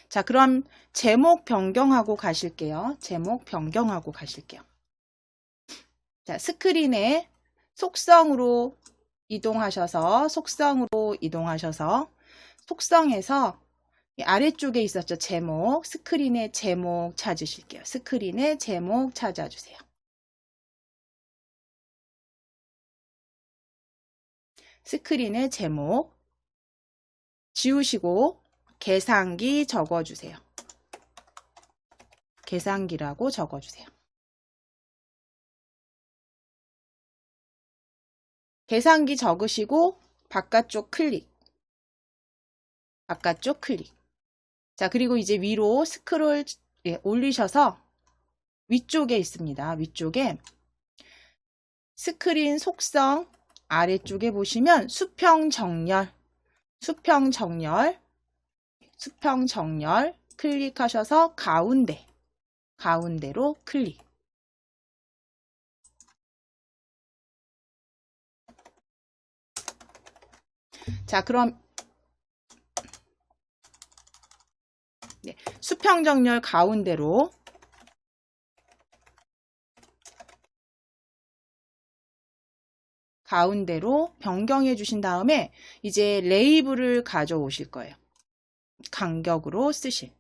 자, 그럼 제목 변경하고 가실게요. 제목 변경하고 가실게요. 자, 스크린에 속성으로 이동하셔서 속성에서 아래쪽에 있었죠. 제목, 스크린의 제목 찾으실게요. 스크린의 제목 찾아주세요. 스크린의 제목 지우시고 계산기 적어주세요. 계산기라고 적어주세요. 계산기 적으시고 바깥쪽 클릭. 자, 그리고 이제 위로 스크롤 올리셔서 위쪽에 있습니다. 위쪽에 스크린 속성 아래쪽에 보시면 수평 정렬 클릭하셔서 가운데로 클릭. 자, 그럼 수평 정렬 가운데로 변경해 주신 다음에 이제 레이블을 가져오실 거예요. 간격으로 쓰실.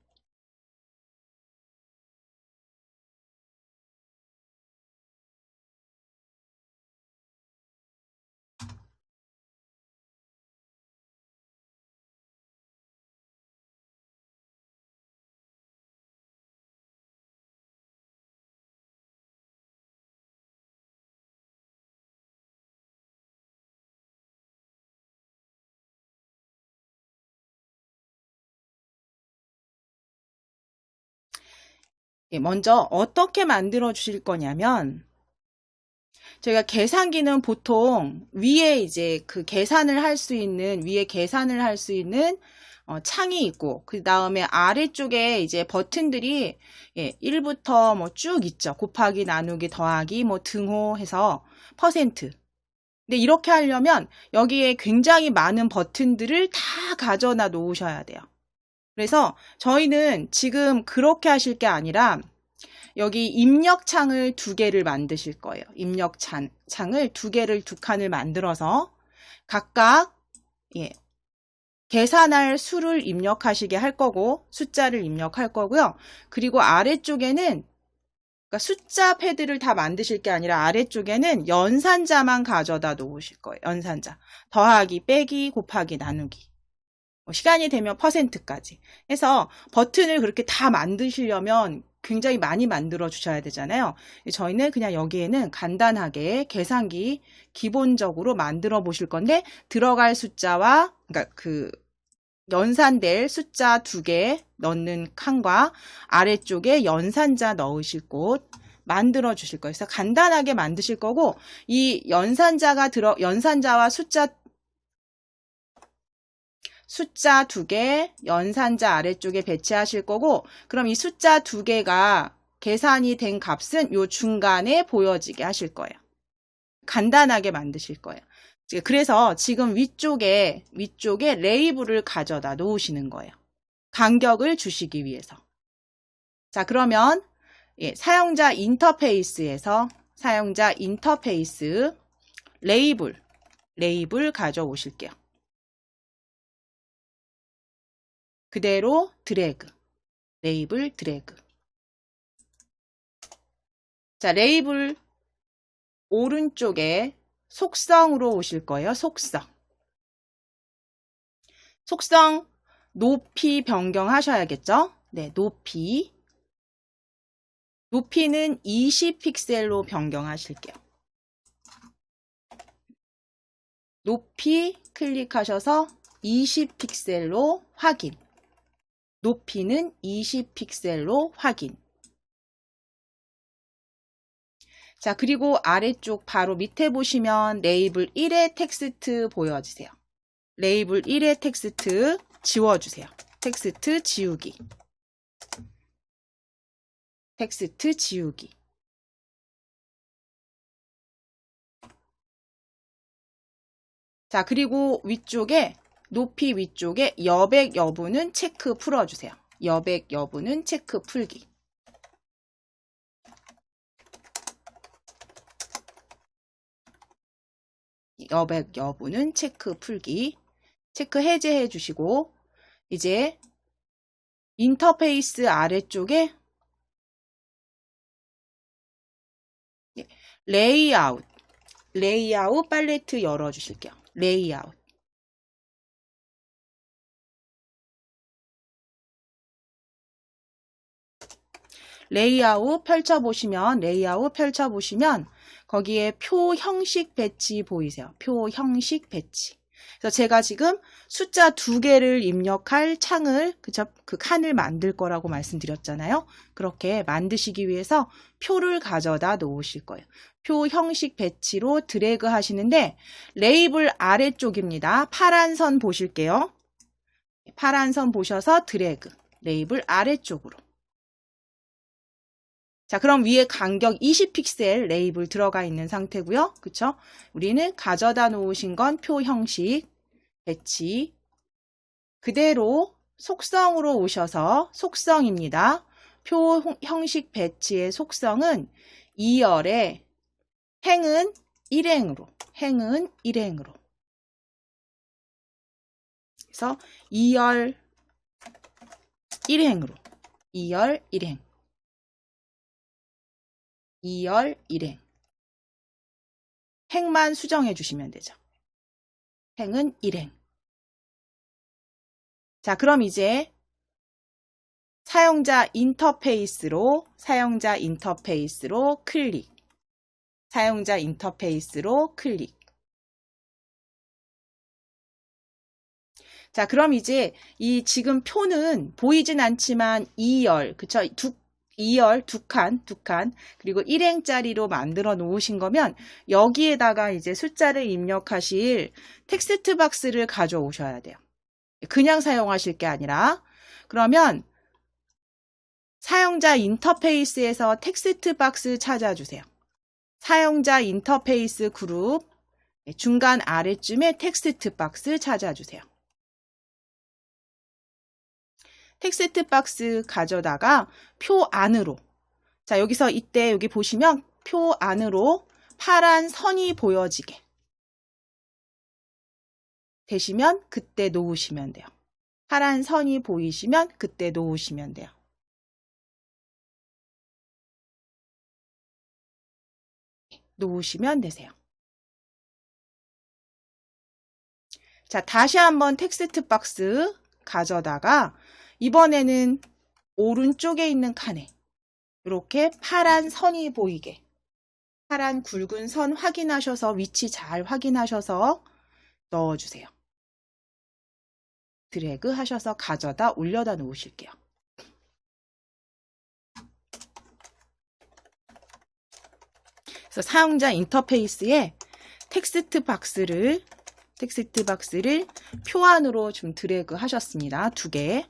먼저 어떻게 만들어 주실 거냐면 저희가 계산기는 보통 위에 이제 그 계산을 할 수 있는 창이 있고 그 다음에 아래쪽에 이제 버튼들이 1부터 뭐 쭉 있죠. 곱하기, 나누기, 더하기, 뭐 등호 해서 %. 근데 이렇게 하려면 여기에 굉장히 많은 버튼들을 다 가져다 놓으셔야 돼요. 그래서 저희는 지금 그렇게 하실 게 아니라 여기 입력창을 2개를 만드실 거예요. 입력창을 2칸을 만들어서 각각 계산할 수를 입력하시게 할 거고 숫자를 입력할 거고요. 그리고 아래쪽에는 그러니까 숫자 패드를 다 만드실 게 아니라 아래쪽에는 연산자만 가져다 놓으실 거예요. 연산자. 더하기, 빼기, 곱하기, 나누기. 시간이 되면 %까지 해서 버튼을 그렇게 다 만드시려면 굉장히 많이 만들어 주셔야 되잖아요. 저희는 그냥 여기에는 간단하게 계산기 기본적으로 만들어 보실 건데, 들어갈 숫자와, 그러니까 그 연산될 숫자 2개 넣는 칸과 아래쪽에 연산자 넣으실 곳 만들어 주실 거예요. 그래서 간단하게 만드실 거고, 이 연산자와 숫자 2개 연산자 아래쪽에 배치하실 거고, 그럼 이 숫자 2개가 계산이 된 값은 요 중간에 보여지게 하실 거예요. 간단하게 만드실 거예요. 그래서 지금 위쪽에 레이블을 가져다 놓으시는 거예요. 간격을 주시기 위해서. 자, 그러면 사용자 인터페이스에서 사용자 인터페이스 레이블 가져오실게요. 그대로 드래그, 레이블 드래그. 자, 레이블 오른쪽에 속성으로 오실 거예요. 속성 높이 변경하셔야겠죠? 네, 높이는 20픽셀로 변경하실게요. 높이 클릭하셔서 20픽셀로 확인. 높이는 20픽셀로 확인. 자, 그리고 아래쪽 바로 밑에 보시면 레이블 1의 텍스트 보여주세요. 레이블 1의 텍스트 지워주세요. 텍스트 지우기. 텍스트 지우기. 자, 그리고 높이 위쪽에 여백 여부는 체크 풀어주세요. 여백 여부는 체크 풀기. 여백 여부는 체크 풀기. 체크 해제해 주시고, 이제 인터페이스 아래쪽에 레이아웃 팔레트 열어 주실게요. 레이아웃. 레이아웃 펼쳐보시면 거기에 표 형식 배치 보이세요? 표 형식 배치. 그래서 제가 지금 숫자 2개를 입력할 창을, 그 칸을 만들 거라고 말씀드렸잖아요. 그렇게 만드시기 위해서 표를 가져다 놓으실 거예요. 표 형식 배치로 드래그 하시는데, 레이블 아래쪽입니다. 파란 선 보실게요. 파란 선 보셔서 드래그, 레이블 아래쪽으로. 자, 그럼 위에 간격 20픽셀 레이블 들어가 있는 상태고요. 그쵸? 우리는 가져다 놓으신 건 표 형식 배치. 그대로 속성으로 오셔서 속성입니다. 표 형식 배치의 속성은 2열에 행은 일행으로. 그래서 2열 1행으로. 2열 1행. 행만 수정해 주시면 되죠. 행은 1행. 자, 그럼 이제 사용자 인터페이스로 클릭. 사용자 인터페이스로 클릭. 자, 그럼 이제 이 지금 표는 보이진 않지만 2열, 그쵸? 2열 두 칸, 그리고 1행짜리로 만들어 놓으신 거면 여기에다가 이제 숫자를 입력하실 텍스트 박스를 가져오셔야 돼요. 그냥 사용하실 게 아니라. 그러면 사용자 인터페이스에서 텍스트 박스 찾아주세요. 사용자 인터페이스 그룹 중간 아래쯤에 텍스트 박스 찾아주세요. 텍스트 박스 가져다가 표 안으로, 자, 여기서 이때 여기 보시면 표 안으로 파란 선이 보여지게 되시면 그때 놓으시면 돼요. 파란 선이 보이시면 그때 놓으시면 돼요. 놓으시면 되세요. 자, 다시 한번 텍스트 박스 가져다가 이번에는 오른쪽에 있는 칸에 이렇게 파란 선이 보이게, 파란 굵은 선 확인하셔서 위치 잘 확인하셔서 넣어주세요. 드래그 하셔서 가져다 올려다 놓으실게요. 그래서 사용자 인터페이스에 텍스트 박스를 표 안으로 좀 드래그 하셨습니다. 2개.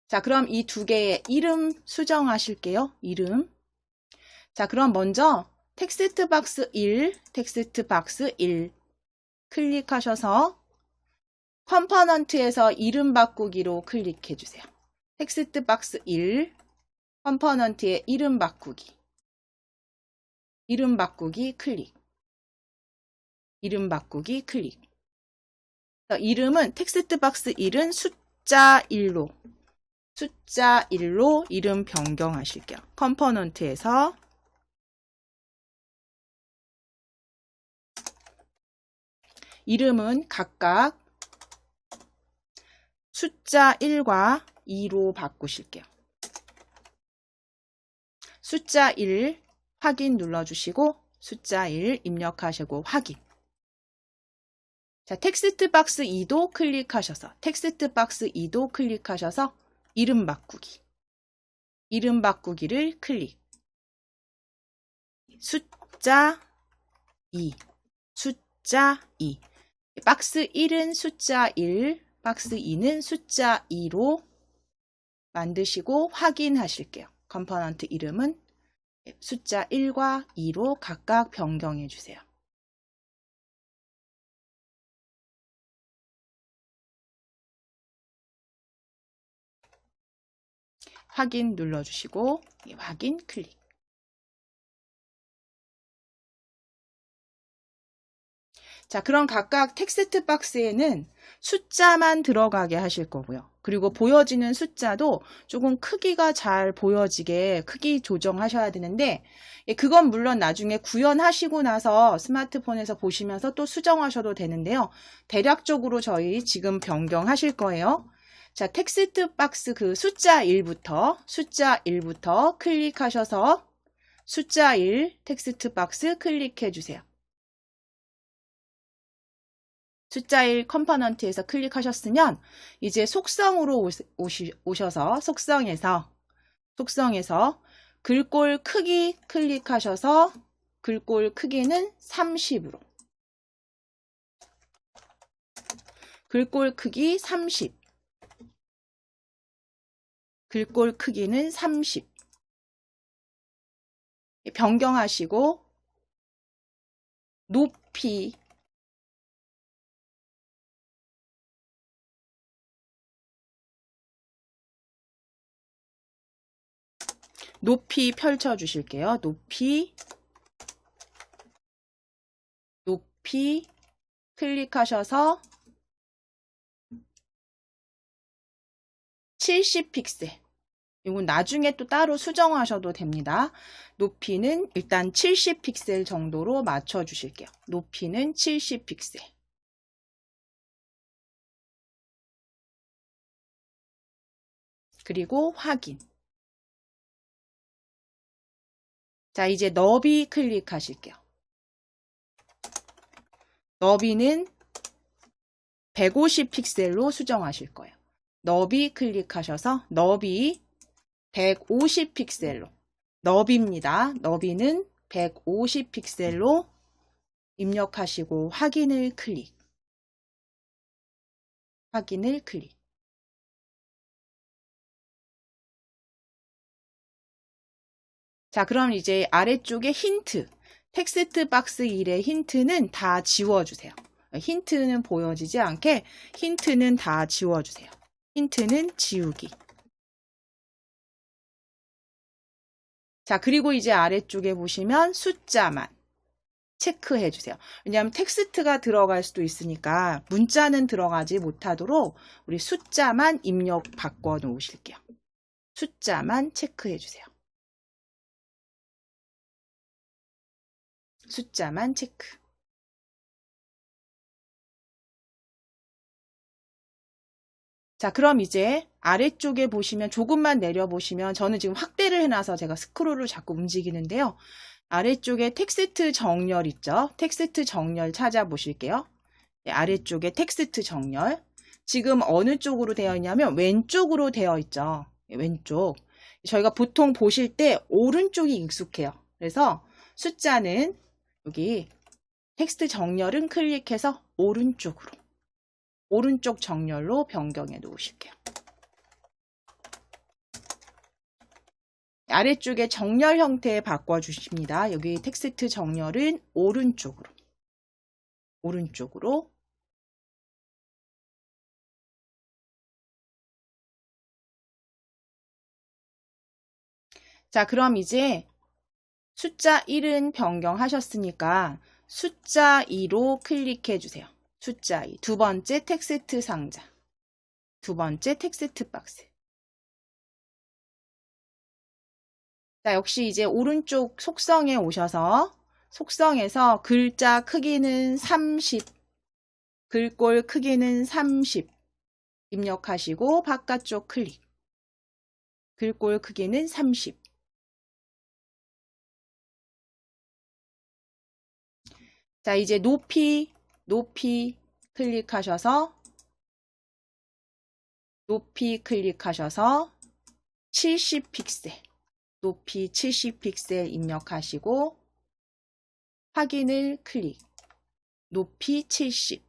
자, 그럼 이 2개의 이름 수정하실게요. 이름. 자, 그럼 먼저 텍스트 박스 1 클릭하셔서 컴포넌트에서 이름 바꾸기로 클릭해 주세요. 텍스트 박스 1 컴포넌트의 이름 바꾸기 클릭. 이름 바꾸기 클릭. 이름은 텍스트 박스 1은 숫자 1로 이름 변경하실게요. 컴포넌트에서 이름은 각각 숫자 1과 2로 바꾸실게요. 숫자 1 확인 눌러주시고 숫자 1 입력하시고 확인. 자, 텍스트 박스 2도 클릭하셔서 이름 바꾸기를 클릭. 숫자 2 박스 1은 숫자 1, 박스 2는 숫자 2로 만드시고 확인하실게요. 컴포넌트 이름은 숫자 1과 2로 각각 변경해 주세요. 확인 눌러주시고 확인 클릭. 자, 그럼 각각 텍스트 박스에는 숫자만 들어가게 하실 거고요. 그리고 보여지는 숫자도 조금 크기가 잘 보여지게 크기 조정하셔야 되는데, 그건 물론 나중에 구현하시고 나서 스마트폰에서 보시면서 또 수정하셔도 되는데요. 대략적으로 저희 지금 변경하실 거예요. 자, 텍스트 박스 그 숫자 1부터 클릭하셔서 숫자 1 텍스트 박스 클릭해 주세요. 숫자 1 컴포넌트에서 클릭하셨으면 이제 속성으로 오셔서 속성에서 글꼴 크기 클릭하셔서 글꼴 크기는 30으로 글꼴 크기는 30 변경하시고 높이 펼쳐 주실게요. 높이 클릭하셔서 70픽셀. 이건 나중에 또 따로 수정하셔도 됩니다. 높이는 일단 70픽셀 정도로 맞춰 주실게요. 높이는 70픽셀. 그리고 확인. 자, 이제 너비 클릭하실게요. 너비는 150픽셀로 수정하실 거예요. 너비 클릭하셔서 너비 150픽셀로 너비입니다. 너비는 150픽셀로 입력하시고 확인을 클릭. 자, 그럼 이제 아래쪽에 힌트, 텍스트 박스 1의 힌트는 다 지워주세요. 힌트는 보여지지 않게 힌트는 다 지워주세요. 힌트는 지우기. 자, 그리고 이제 아래쪽에 보시면 숫자만 체크해 주세요. 왜냐하면 텍스트가 들어갈 수도 있으니까 문자는 들어가지 못하도록 우리 숫자만 입력 바꿔 놓으실게요. 숫자만 체크해 주세요. 숫자만 체크. 자, 그럼 이제 아래쪽에 보시면 조금만 내려보시면 저는 지금 확대를 해놔서 제가 스크롤을 자꾸 움직이는데요. 아래쪽에 텍스트 정렬 있죠? 텍스트 정렬 찾아보실게요. 네, 아래쪽에 텍스트 정렬. 지금 어느 쪽으로 되어 있냐면 왼쪽으로 되어 있죠. 네, 왼쪽. 저희가 보통 보실 때 오른쪽이 익숙해요. 그래서 숫자는 여기 텍스트 정렬은 클릭해서 오른쪽으로. 오른쪽 정렬로 변경해 놓으실게요. 아래쪽에 정렬 형태 바꿔주십니다. 여기 텍스트 정렬은 오른쪽으로. 오른쪽으로. 자, 그럼 이제 숫자 1은 변경하셨으니까 숫자 2로 클릭해 주세요. 숫자 2. 두 번째 텍스트 상자. 두 번째 텍스트 박스. 자, 역시 이제 오른쪽 속성에 오셔서 속성에서 글자 크기는 30, 글꼴 크기는 30 입력하시고 바깥쪽 클릭. 글꼴 크기는 30. 자, 이제 높이 클릭하셔서 높이 클릭하셔서 70픽셀. 높이 70픽셀 입력하시고 확인을 클릭. 높이 70.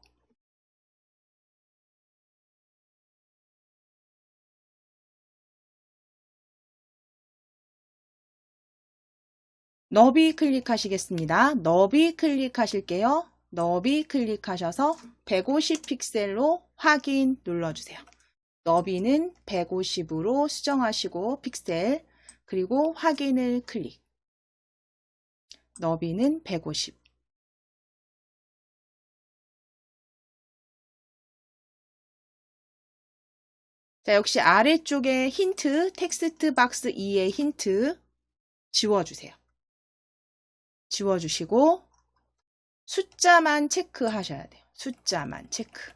너비 클릭하시겠습니다. 너비 클릭하실게요. 너비 클릭하셔서 150픽셀로 확인 눌러주세요. 너비는 150으로 수정하시고 픽셀 그리고 확인을 클릭. 너비는 150. 자, 역시 아래쪽에 힌트, 텍스트 박스 2의 힌트 지워주세요. 지워주시고 숫자만 체크하셔야 돼요. 숫자만 체크.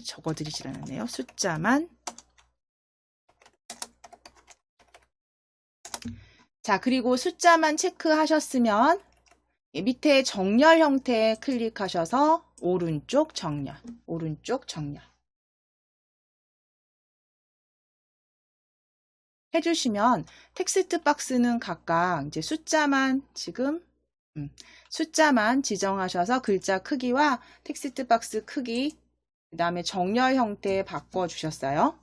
적어드리질 않았네요. 숫자만. 자, 그리고 숫자만 체크하셨으면 밑에 정렬 형태 클릭하셔서 오른쪽 정렬, 오른쪽 정렬 해주시면 텍스트 박스는 각각 이제 숫자만 지금 숫자만 지정하셔서 글자 크기와 텍스트 박스 크기 그 다음에 정렬 형태 바꿔주셨어요.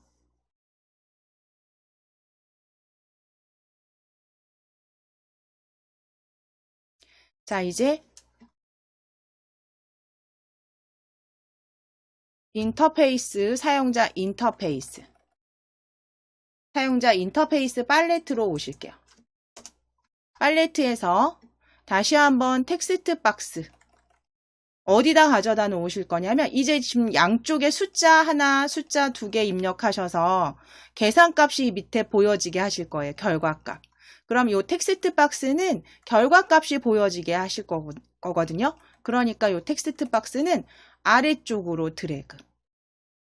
자, 이제 인터페이스, 사용자 인터페이스. 사용자 인터페이스 팔레트로 오실게요. 팔레트에서 다시 한번 텍스트 박스 어디다 가져다 놓으실 거냐면 이제 지금 양쪽에 숫자 하나, 숫자 2개 입력하셔서 계산값이 밑에 보여지게 하실 거예요. 결과값. 그럼 이 텍스트 박스는 결과값이 보여지게 하실 거거든요. 그러니까 이 텍스트 박스는 아래쪽으로 드래그.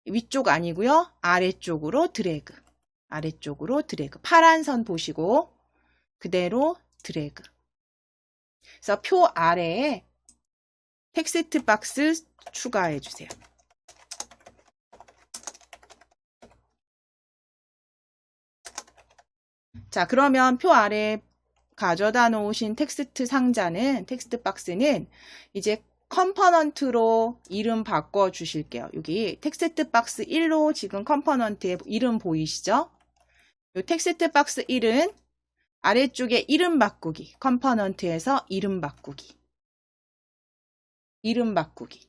위쪽 아니고요. 아래쪽으로 드래그. 아래쪽으로 드래그. 파란 선 보시고 그대로 드래그. 그래서 표 아래에 텍스트 박스 추가해 주세요. 자, 그러면 표 아래 가져다 놓으신 텍스트 상자는, 텍스트 박스는 이제 컴포넌트로 이름 바꿔 주실게요. 여기 텍스트 박스 1로 지금 컴포넌트에 이름 보이시죠? 이 텍스트 박스 1은 아래쪽에 이름 바꾸기, 컴포넌트에서 이름 바꾸기. 이름 바꾸기.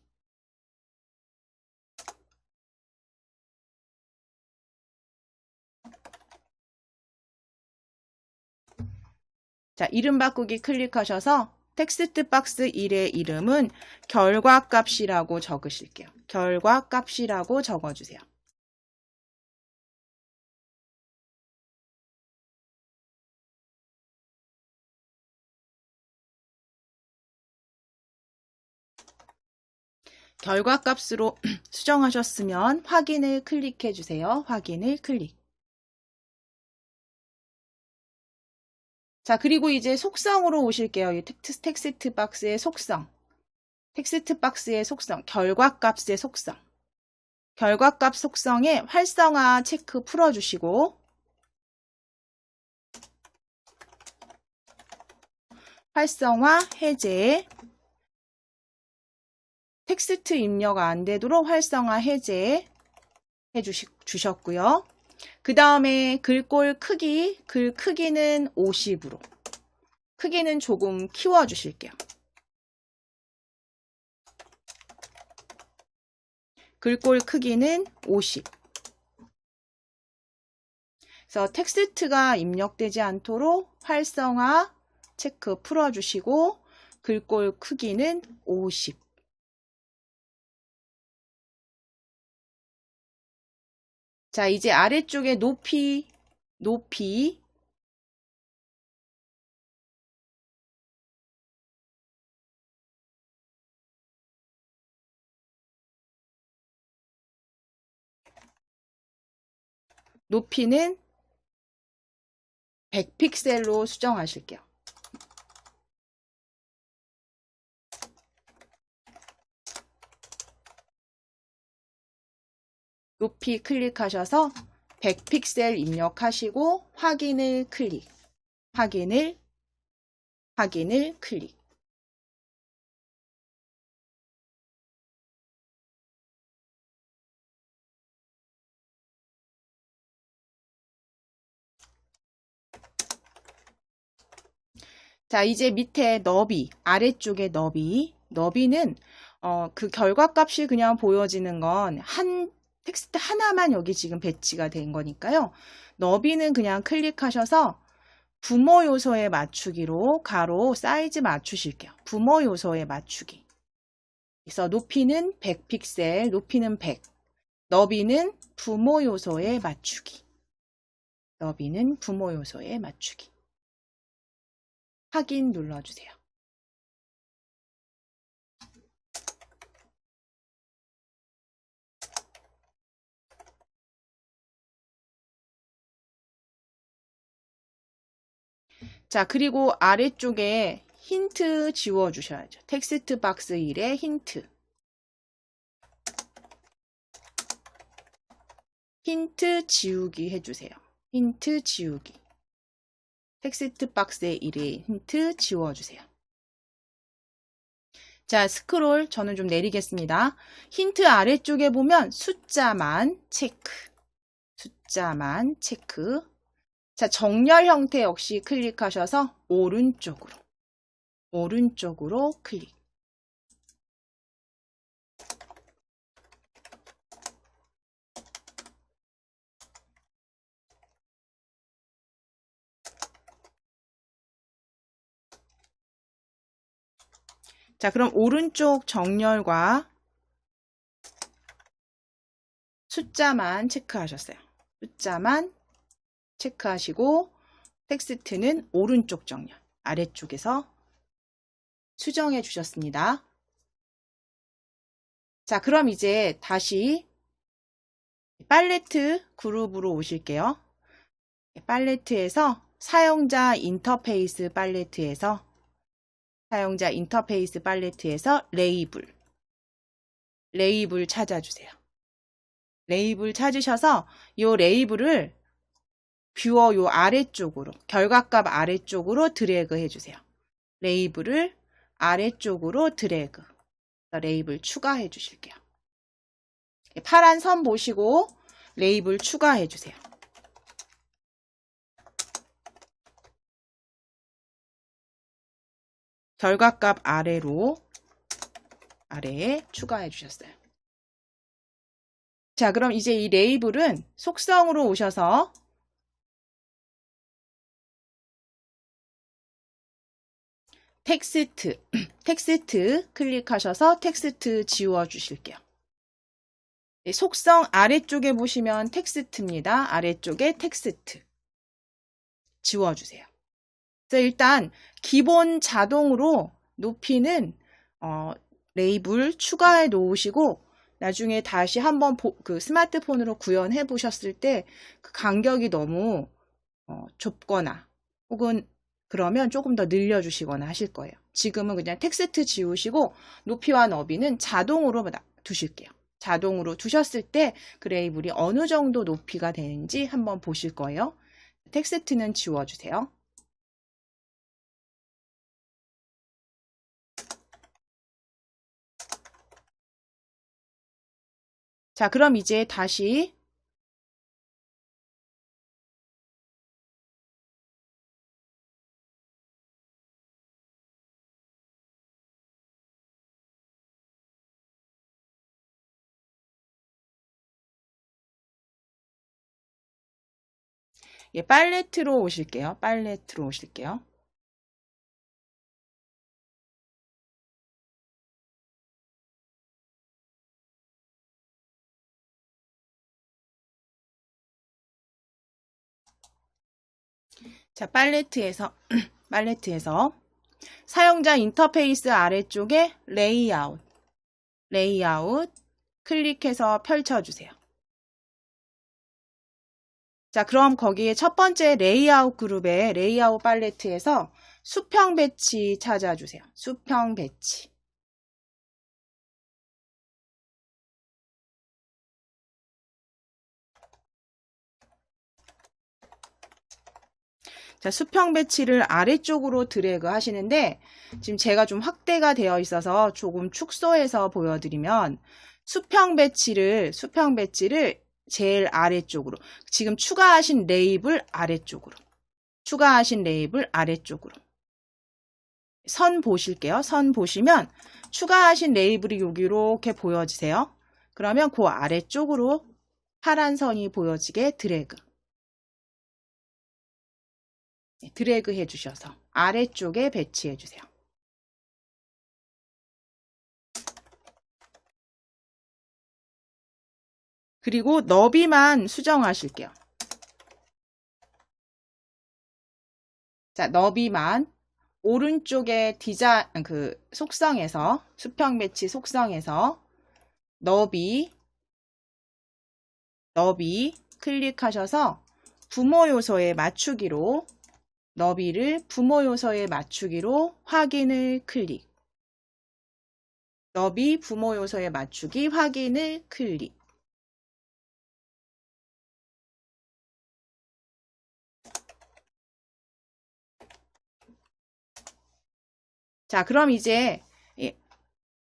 자, 이름 바꾸기 클릭하셔서 텍스트 박스 1의 이름은 결과값이라고 적으실게요. 결과값이라고 적어주세요. 결과값으로 수정하셨으면 확인을 클릭해 주세요. 확인을 클릭. 자, 그리고 이제 속성으로 오실게요. 이 텍스트 박스의 속성. 텍스트 박스의 속성. 결과값의 속성. 결과값 속성에 활성화 체크 풀어주시고 활성화 해제 텍스트 입력 안 되도록 활성화 해제 주셨고요. 그 다음에 글꼴 크기, 글 크기는 50으로 크기는 조금 키워 주실게요. 글꼴 크기는 50. 그래서 텍스트가 입력되지 않도록 활성화 체크 풀어주시고 글꼴 크기는 50. 자, 이제 아래쪽에 높이 높이는 100픽셀로 수정하실게요. 높이 클릭하셔서 100픽셀 입력하시고 확인을 클릭. 확인을 클릭. 자, 이제 밑에 너비, 아래쪽에 너비는 그 결과값이 그냥 보여지는 건 텍스트 하나만 여기 지금 배치가 된 거니까요. 너비는 그냥 클릭하셔서 부모 요소에 맞추기로 가로 사이즈 맞추실게요. 부모 요소에 맞추기. 그래서 높이는 100픽셀, 높이는 100. 너비는 부모 요소에 맞추기. 너비는 부모 요소에 맞추기. 확인 눌러주세요. 자, 그리고 아래쪽에 힌트 지워주셔야죠. 텍스트 박스 1에 힌트. 힌트 지우기 해주세요. 힌트 지우기. 텍스트 박스의 1에 힌트 지워주세요. 자, 스크롤 저는 좀 내리겠습니다. 힌트 아래쪽에 보면 숫자만 체크. 숫자만 체크. 자, 정렬 형태 역시 클릭하셔서 오른쪽으로 클릭. 자, 그럼 오른쪽 정렬과 숫자만 체크하셨어요. 숫자만 체크하시고 텍스트는 오른쪽 정렬, 아래쪽에서 수정해 주셨습니다. 자, 그럼 이제 다시 팔레트 그룹으로 오실게요. 팔레트에서 사용자 인터페이스 팔레트에서 레이블 찾아주세요. 레이블 찾으셔서 이 레이블을 뷰어 요 아래쪽으로, 결과값 아래쪽으로 드래그 해주세요. 레이블을 아래쪽으로 드래그. 레이블 추가해 주실게요. 파란 선 보시고 레이블 추가해 주세요. 결과값 아래에 추가해 주셨어요. 자, 그럼 이제 이 레이블은 속성으로 오셔서 텍스트 클릭하셔서 텍스트 지워 주실게요. 속성 아래쪽에 보시면 텍스트입니다. 아래쪽에 텍스트 지워주세요. 그래서 일단 기본 자동으로 높이는 레이블 추가해 놓으시고 나중에 다시 한번 그 스마트폰으로 구현해 보셨을 때 그 간격이 너무 좁거나 혹은 그러면 조금 더 늘려주시거나 하실 거예요. 지금은 그냥 텍스트 지우시고 높이와 너비는 자동으로 두실게요. 자동으로 두셨을 때 그 레이블이 어느 정도 높이가 되는지 한번 보실 거예요. 텍스트는 지워주세요. 자, 그럼 이제 다시 팔레트로 오실게요. 팔레트로 오실게요. 자, 팔레트에서 사용자 인터페이스 아래쪽에 레이아웃 클릭해서 펼쳐주세요. 자, 그럼 거기에 첫 번째 레이아웃 그룹의 레이아웃 팔레트에서 수평 배치 찾아주세요. 수평 배치. 자, 수평 배치를 아래쪽으로 드래그 하시는데 지금 제가 좀 확대가 되어 있어서 조금 축소해서 보여드리면 수평 배치를 제일 아래쪽으로 지금 추가하신 레이블 아래쪽으로 선 보실게요. 선 보시면 추가하신 레이블이 여기 이렇게 보여지세요. 그러면 그 아래쪽으로 파란 선이 보여지게 드래그 해주셔서 아래쪽에 배치해 주세요. 그리고 너비만 수정하실게요. 자, 너비만 오른쪽에 속성에서 수평 배치 속성에서 너비 클릭하셔서 부모 요소에 맞추기로 너비를 부모 요소에 맞추기로 확인을 클릭. 너비 부모 요소에 맞추기 확인을 클릭. 자, 그럼 이제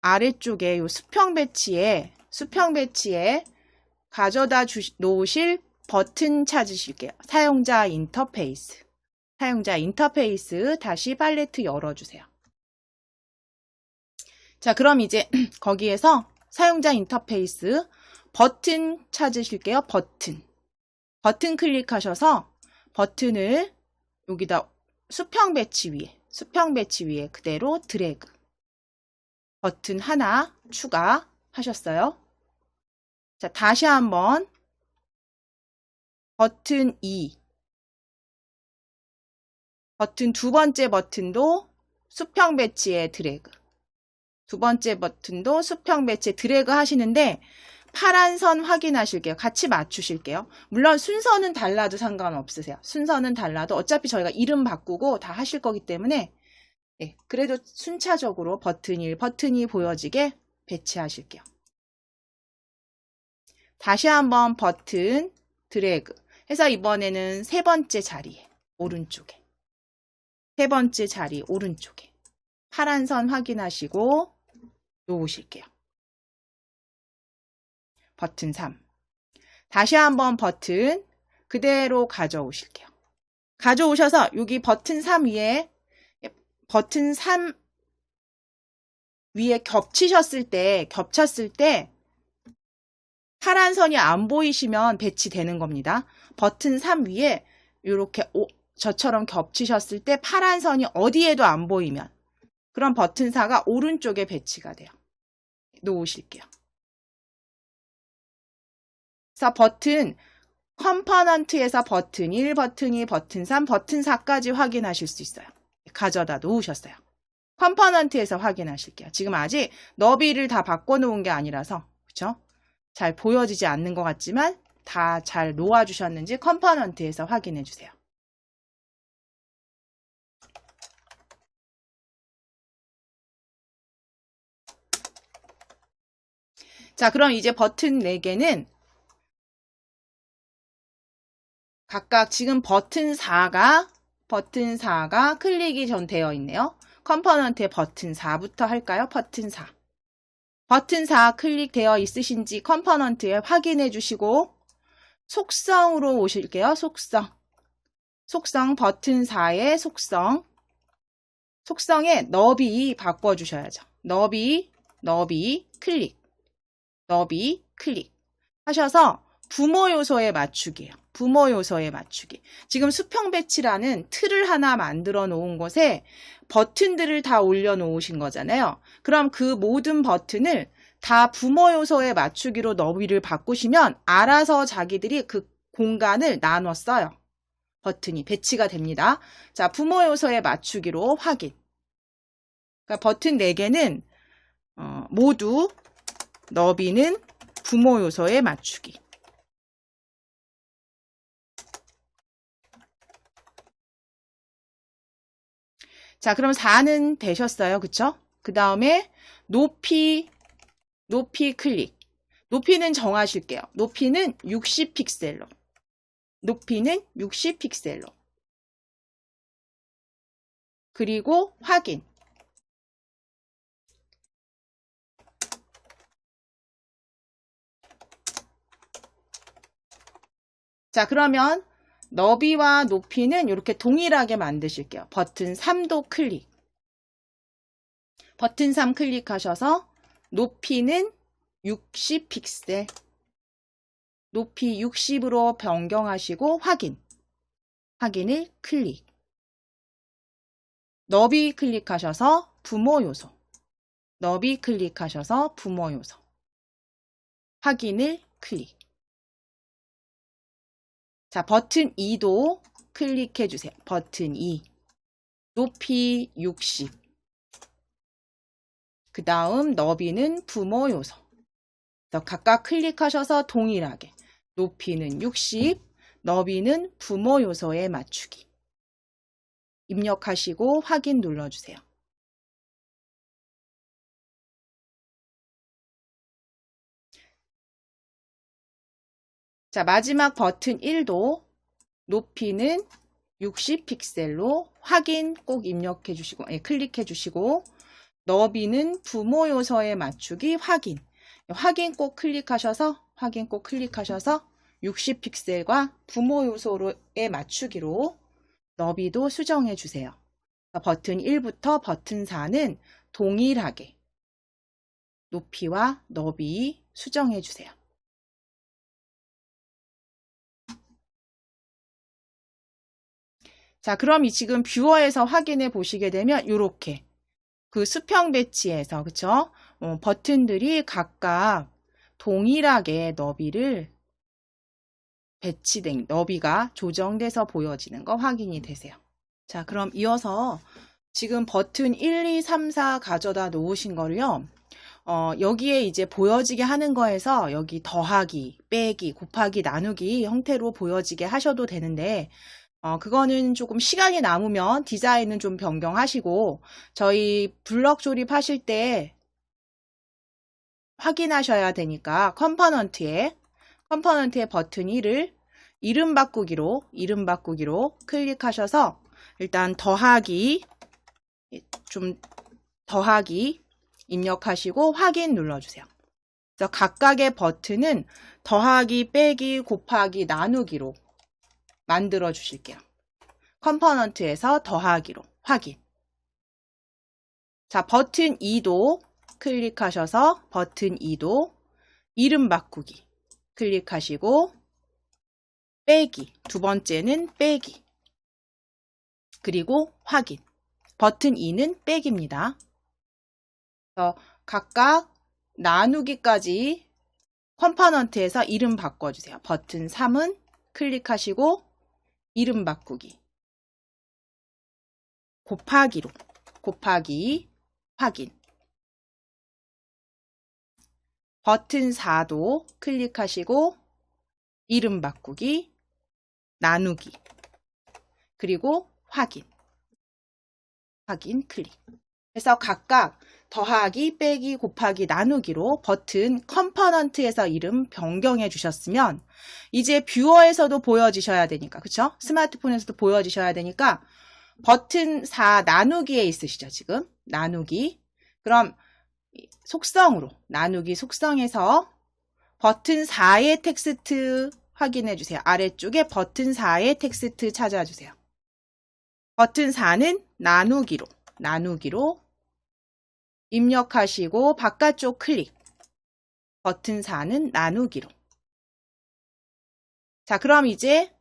아래쪽에 이 수평 배치에 가져다 놓으실 버튼 찾으실게요. 사용자 인터페이스 다시 팔레트 열어주세요. 자, 그럼 이제 거기에서 사용자 인터페이스 버튼 찾으실게요. 버튼 클릭하셔서 버튼을 여기다 수평 배치 위에 그대로 드래그. 버튼 하나 추가하셨어요. 자, 다시 한번 버튼 2. 버튼 두 번째 버튼도 수평 배치에 드래그. 두 번째 버튼도 수평 배치에 드래그 하시는데 파란 선 확인하실게요. 같이 맞추실게요. 물론 순서는 달라도 상관없으세요. 순서는 달라도 어차피 저희가 이름 바꾸고 다 하실 거기 때문에 그래도 순차적으로 버튼 1, 버튼 2 보여지게 배치하실게요. 다시 한번 버튼 드래그 해서 이번에는 세 번째 자리에 오른쪽에 파란 선 확인하시고 놓으실게요. 버튼 3. 다시 한번 버튼 그대로 가져오실게요. 가져오셔서 여기 버튼 3 위에 겹쳤을 때 파란 선이 안 보이시면 배치되는 겁니다. 버튼 3 위에 이렇게 저처럼 겹치셨을 때 파란 선이 어디에도 안 보이면 그럼 버튼 4가 오른쪽에 배치가 돼요. 놓으실게요. 그래서 버튼 컴포넌트에서 버튼 1, 버튼 2, 버튼 3, 버튼 4까지 확인하실 수 있어요. 가져다 놓으셨어요. 컴포넌트에서 확인하실게요. 지금 아직 너비를 다 바꿔놓은 게 아니라서 그쵸? 잘 보여지지 않는 것 같지만 다 잘 놓아주셨는지 컴포넌트에서 확인해 주세요. 자, 그럼 이제 버튼 4개는 각각 지금 버튼 4가 클릭이 전 되어 있네요. 컴포넌트의 버튼 4부터 할까요? 버튼 4. 버튼 4 클릭되어 있으신지 컴포넌트에 확인해 주시고 속성으로 오실게요. 속성 버튼 4의 속성에 너비 바꿔주셔야죠. 너비 클릭 하셔서 부모 요소에 맞추기예요. 부모 요소에 맞추기. 지금 수평 배치라는 틀을 하나 만들어 놓은 곳에 버튼들을 다 올려 놓으신 거잖아요. 그럼 그 모든 버튼을 다 부모 요소에 맞추기로 너비를 바꾸시면 알아서 자기들이 그 공간을 나눠 써요. 버튼이 배치가 됩니다. 자, 부모 요소에 맞추기로 확인. 그러니까 버튼 4개는 모두 너비는 부모 요소에 맞추기. 자, 그럼 4는 되셨어요. 그쵸? 그 다음에 높이 클릭. 높이는 정하실게요. 높이는 60픽셀로. 그리고 확인. 자, 그러면 너비와 높이는 이렇게 동일하게 만드실게요. 버튼 3도 클릭. 버튼 3 클릭하셔서 높이는 60픽셀. 높이 60으로 변경하시고 확인을 클릭. 너비 클릭하셔서 부모 요소. 확인을 클릭. 자, 버튼 2도 클릭해 주세요. 버튼 2. 높이 60. 그 다음 너비는 부모 요소. 각각 클릭하셔서 동일하게 높이는 60, 너비는 부모 요소에 맞추기. 입력하시고 확인 눌러주세요. 자, 마지막 버튼 1도 높이는 60픽셀로 확인 꼭 입력해 주시고, 클릭해 주시고, 너비는 부모 요소에 맞추기 확인 꼭 클릭하셔서 60픽셀과 부모 요소에 맞추기로 너비도 수정해 주세요. 버튼 1부터 버튼 4는 동일하게 높이와 너비 수정해 주세요. 자, 그럼 지금 뷰어에서 확인해 보시게 되면 이렇게 그 수평 배치에서 그쵸? 버튼들이 각각 동일하게 너비가 조정돼서 보여지는 거 확인이 되세요. 자, 그럼 이어서 지금 버튼 1, 2, 3, 4 가져다 놓으신 거를요. 여기에 이제 보여지게 하는 거에서 여기 더하기, 빼기, 곱하기, 나누기 형태로 보여지게 하셔도 되는데 그거는 조금 시간이 남으면 디자인은 좀 변경하시고 저희 블럭 조립하실 때 확인하셔야 되니까 컴포넌트에 버튼 1을 이름 바꾸기로 클릭하셔서 일단 더하기 입력하시고 확인 눌러주세요. 그래서 각각의 버튼은 더하기, 빼기, 곱하기, 나누기로 만들어 주실게요. 컴포넌트에서 더하기로 확인. 자, 버튼 2도 클릭하셔서 버튼 2도 이름 바꾸기 클릭하시고 빼기, 두 번째는 빼기. 그리고 확인. 버튼 2는 빼기입니다. 그래서 각각 나누기까지 컴포넌트에서 이름 바꿔주세요. 버튼 3은 클릭하시고 이름 바꾸기. 곱하기 확인. 버튼 4도 클릭하시고 이름 바꾸기, 나누기, 그리고 확인. 확인 클릭. 그래서 각각 더하기, 빼기, 곱하기, 나누기로 버튼 컴포넌트에서 이름 변경해 주셨으면 이제 뷰어에서도 보여지셔야 되니까, 그쵸? 스마트폰에서도 보여지셔야 되니까 버튼 4 나누기에 있으시죠, 지금? 나누기. 그럼 속성으로, 나누기 속성에서 버튼 4의 텍스트 확인해 주세요. 아래쪽에 버튼 4의 텍스트 찾아주세요. 버튼 4는 나누기로 입력하시고 바깥쪽 클릭. 버튼 4는 나누기로. 자, 그럼 이제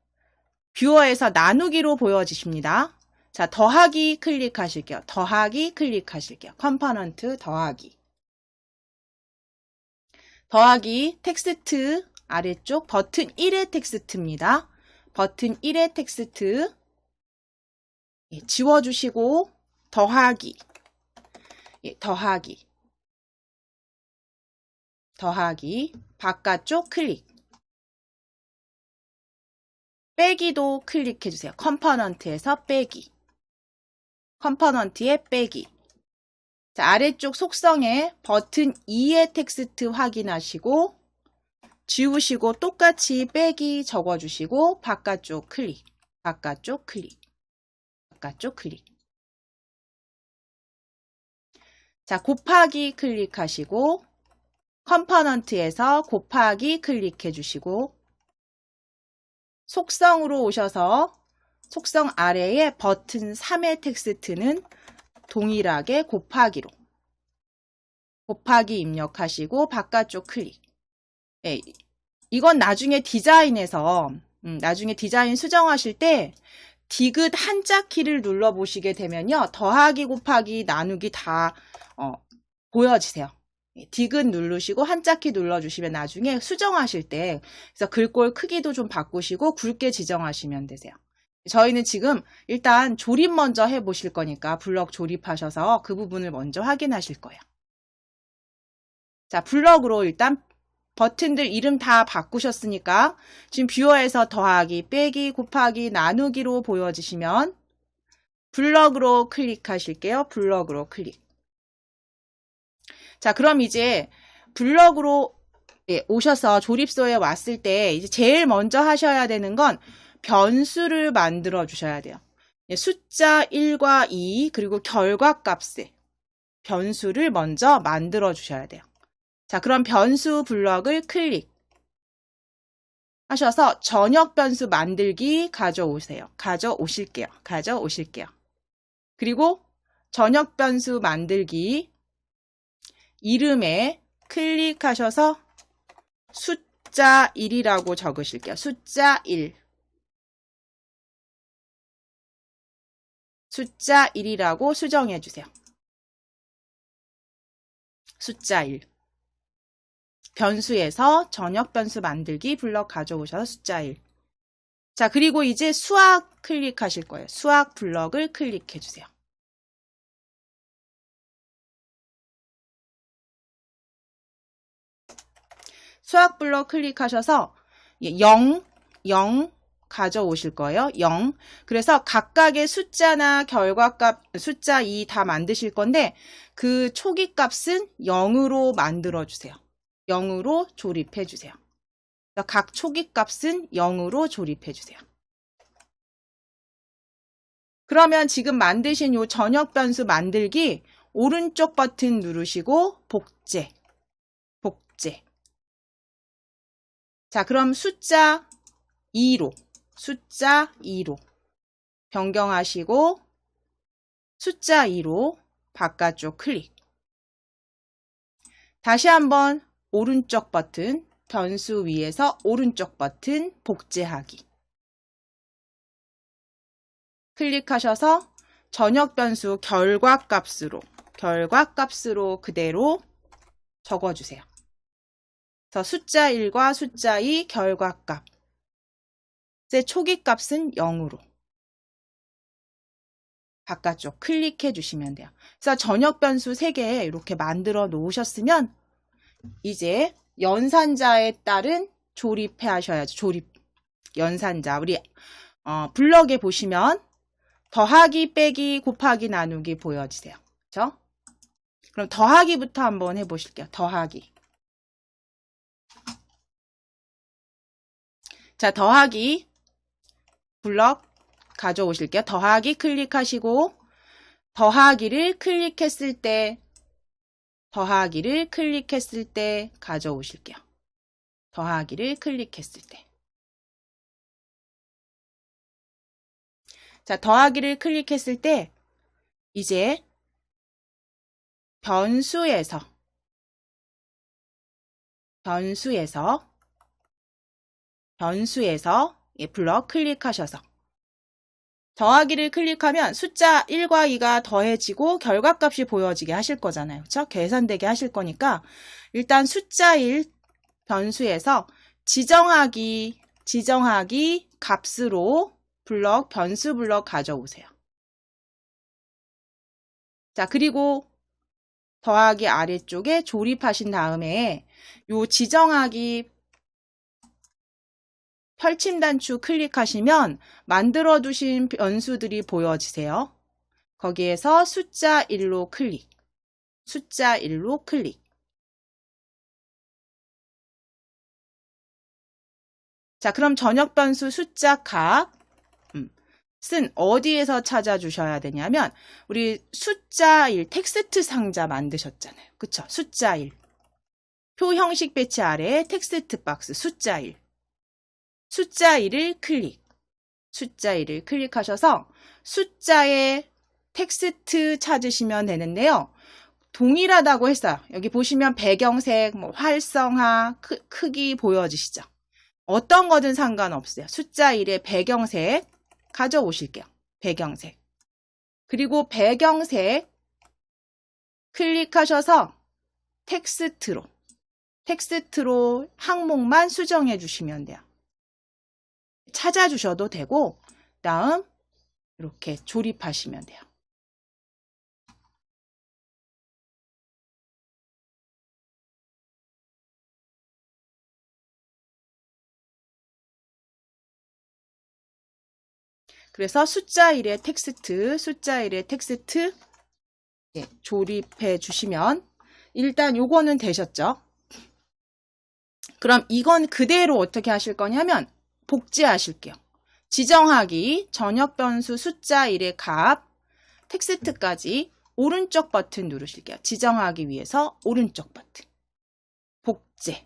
뷰어에서 나누기로 보여지십니다. 자, 더하기 클릭하실게요. 더하기 클릭하실게요. 컴포넌트 더하기. 더하기 텍스트 아래쪽 버튼 1의 텍스트입니다. 버튼 1의 텍스트 지워주시고 더하기. 더하기 바깥쪽 클릭. 빼기도 클릭해주세요. 컴포넌트에서 빼기. 컴포넌트에 빼기. 자, 아래쪽 속성에 버튼 2의 텍스트 확인하시고 지우시고 똑같이 빼기 적어주시고 바깥쪽 클릭. 바깥쪽 클릭. 바깥쪽 클릭. 자, 곱하기 클릭하시고 컴포넌트에서 곱하기 클릭해 주시고 속성으로 오셔서 속성 아래에 버튼 3의 텍스트는 동일하게 곱하기로 곱하기 입력하시고 바깥쪽 클릭. 네, 이건 나중에 디자인에서 나중에 디자인 수정하실 때 디귿 한자 키를 눌러 보시게 되면요. 더하기 곱하기 나누기 다 보여지세요. 디귿 누르시고 한자키 눌러주시면 나중에 수정하실 때 그래서 글꼴 크기도 좀 바꾸시고 굵게 지정하시면 되세요. 저희는 지금 일단 조립 먼저 해보실 거니까 블럭 조립하셔서 그 부분을 먼저 확인하실 거예요. 자, 블럭으로 일단 버튼들 이름 다 바꾸셨으니까 지금 뷰어에서 더하기, 빼기, 곱하기, 나누기로 보여지시면 블럭으로 클릭하실게요. 블럭으로 클릭. 자, 그럼 이제 블럭으로 오셔서 조립소에 왔을 때 이제 제일 먼저 하셔야 되는 건 변수를 만들어 주셔야 돼요. 숫자 1과 2 그리고 결과값에 변수를 먼저 만들어 주셔야 돼요. 자, 그럼 변수 블럭을 클릭 하셔서 전역 변수 만들기 가져오세요. 가져오실게요. 그리고 전역 변수 만들기 이름에 클릭하셔서 숫자 1이라고 적으실게요. 숫자 1. 숫자 1이라고 수정해 주세요. 숫자 1. 변수에서 전역 변수 만들기 블럭 가져오셔서 숫자 1. 자, 그리고 이제 수학 클릭하실 거예요. 수학 블럭을 클릭해 주세요. 수학 블럭 클릭하셔서 0 가져오실 거예요. 0. 그래서 각각의 숫자나 결과값, 숫자 2 다 만드실 건데 그 초기 값은 0으로 만들어 주세요. 0으로 조립해 주세요. 각 초기 값은 0으로 조립해 주세요. 그러면 지금 만드신 요 전역 변수 만들기 오른쪽 버튼 누르시고 복제. 자, 그럼 숫자 2로 변경하시고 숫자 2로 바깥쪽 클릭. 다시 한번 오른쪽 버튼 변수 위에서 오른쪽 버튼 복제하기. 클릭하셔서 전역 변수 결과값으로 그대로 적어주세요. 그래서 숫자 1과 숫자 2 결과값. 초기 값은 0으로. 바깥쪽 클릭해 주시면 돼요. 그래서 전역 변수 3개 이렇게 만들어 놓으셨으면 이제 연산자에 따른 조립해 하셔야죠. 조립 연산자. 우리 블럭에 보시면 더하기, 빼기, 곱하기, 나누기 보여지세요. 그렇죠? 그럼 더하기부터 한번 해보실게요. 더하기. 자, 더하기 블럭 가져오실게요. 더하기 클릭하시고 더하기를 클릭했을 때 가져오실게요. 더하기를 클릭했을 때. 자, 더하기를 클릭했을 때 이제 변수에서 블럭 클릭하셔서 더하기를 클릭하면 숫자 1과 2가 더해지고 결과값이 보여지게 하실 거잖아요. 그렇죠? 계산되게 하실 거니까 일단 숫자 1 변수에서 지정하기 값으로 변수 블럭 가져오세요. 자, 그리고 더하기 아래쪽에 조립하신 다음에 요 지정하기 펼침 단추 클릭하시면 만들어 두신 변수들이 보여지세요. 거기에서 숫자 1로 클릭. 자, 그럼 전역 변수 숫자 값은 어디에서 찾아주셔야 되냐면 우리 숫자 1 텍스트 상자 만드셨잖아요. 그쵸? 숫자 1. 표 형식 배치 아래에 텍스트 박스 숫자 1. 숫자 1을 클릭하셔서 숫자의 텍스트 찾으시면 되는데요. 동일하다고 했어요. 여기 보시면 배경색, 활성화, 크기 보여지시죠? 어떤 거든 상관없어요. 숫자 1의 배경색 가져오실게요. 배경색. 그리고 배경색 클릭하셔서 텍스트로 항목만 수정해 주시면 돼요. 찾아주셔도 되고 다음 이렇게 조립하시면 돼요. 그래서 숫자 1의 텍스트 조립해 주시면 일단 요거는 되셨죠? 그럼 이건 그대로 어떻게 하실 거냐면 복제하실게요. 지정하기 전역 변수 숫자 1의 값 텍스트까지 오른쪽 버튼 누르실게요. 지정하기 위해서 오른쪽 버튼. 복제.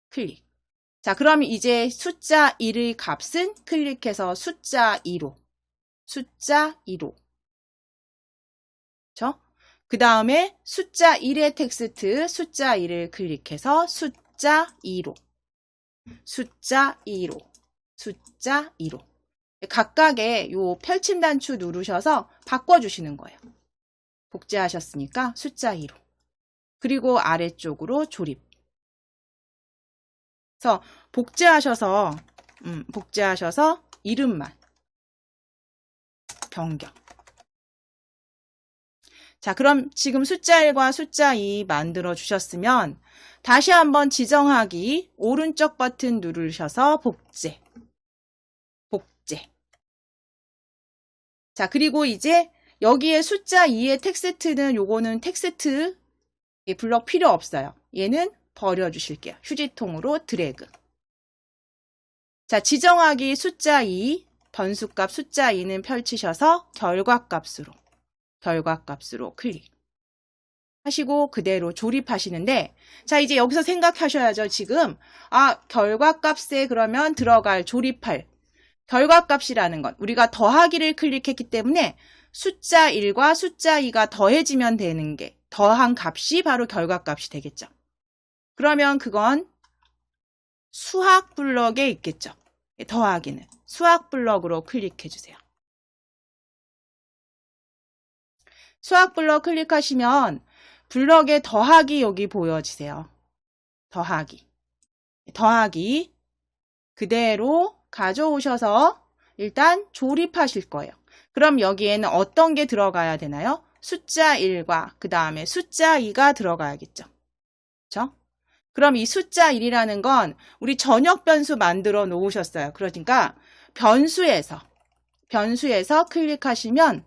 클릭. 자, 그럼 이제 숫자 1의 값은 클릭해서 숫자 2로. 그렇죠? 그 다음에 숫자 1의 텍스트 숫자 1을 클릭해서 숫자 2로. 각각의 요 펼침 단추 누르셔서 바꿔주시는 거예요. 복제하셨으니까 숫자 2로. 그리고 아래쪽으로 조립. 그래서 복제하셔서 이름만 변경. 자, 그럼 지금 숫자 1과 숫자 2 만들어 주셨으면 다시 한번 지정하기 오른쪽 버튼 누르셔서 복제. 자, 그리고 이제 여기에 숫자 2의 텍스트는 요거는 텍스트 블럭 필요 없어요. 얘는 버려주실게요. 휴지통으로 드래그. 자, 지정하기 숫자 2, 변수값 숫자 2는 펼치셔서 결과값으로 클릭. 하시고 그대로 조립하시는데 자, 이제 여기서 생각하셔야죠. 지금 결과값에 그러면 들어갈 조립할 결과값이라는 건 우리가 더하기를 클릭했기 때문에 숫자 1과 숫자 2가 더해지면 되는 게 더한 값이 바로 결과값이 되겠죠. 그러면 그건 수학 블럭에 있겠죠. 더하기는 수학 블럭으로 클릭해 주세요. 수학 블럭 클릭하시면 블럭에 더하기 여기 보여지세요. 더하기 그대로 가져오셔서 일단 조립하실 거예요. 그럼 여기에는 어떤 게 들어가야 되나요? 숫자 1과 그 다음에 숫자 2가 들어가야겠죠. 그렇죠? 그럼 이 숫자 1이라는 건 우리 전역 변수 만들어 놓으셨어요. 그러니까 변수에서 클릭하시면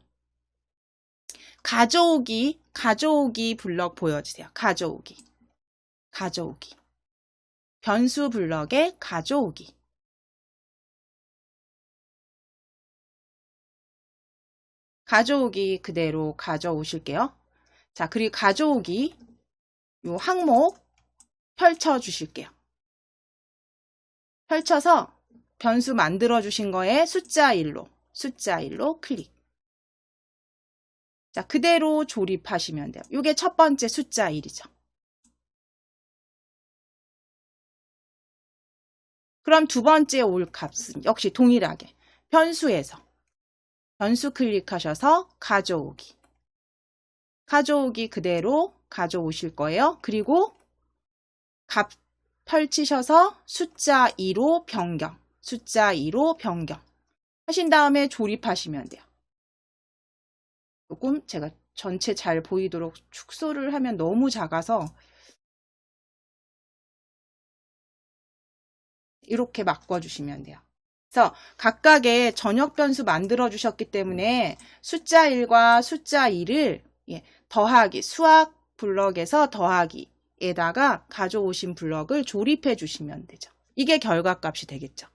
가져오기 블럭 보여주세요. 가져오기. 변수 블럭에 가져오기. 가져오기 그대로 가져오실게요. 자, 그리고 가져오기 요 항목 펼쳐 주실게요. 펼쳐서 변수 만들어 주신 거에 숫자 1로 클릭. 자, 그대로 조립하시면 돼요. 이게 첫 번째 숫자 1이죠. 그럼 두 번째 올 값은 역시 동일하게 변수에서 변수 클릭하셔서 가져오기 그대로 가져오실 거예요. 그리고 값 펼치셔서 숫자 2로 변경 하신 다음에 조립하시면 돼요. 조금 제가 전체 잘 보이도록 축소를 하면 너무 작아서 이렇게 바꿔주시면 돼요. 그래서 각각의 전역 변수 만들어 주셨기 때문에 숫자 1과 숫자 2를 더하기, 수학 블럭에서 더하기에다가 가져오신 블럭을 조립해 주시면 되죠. 이게 결과값이 되겠죠.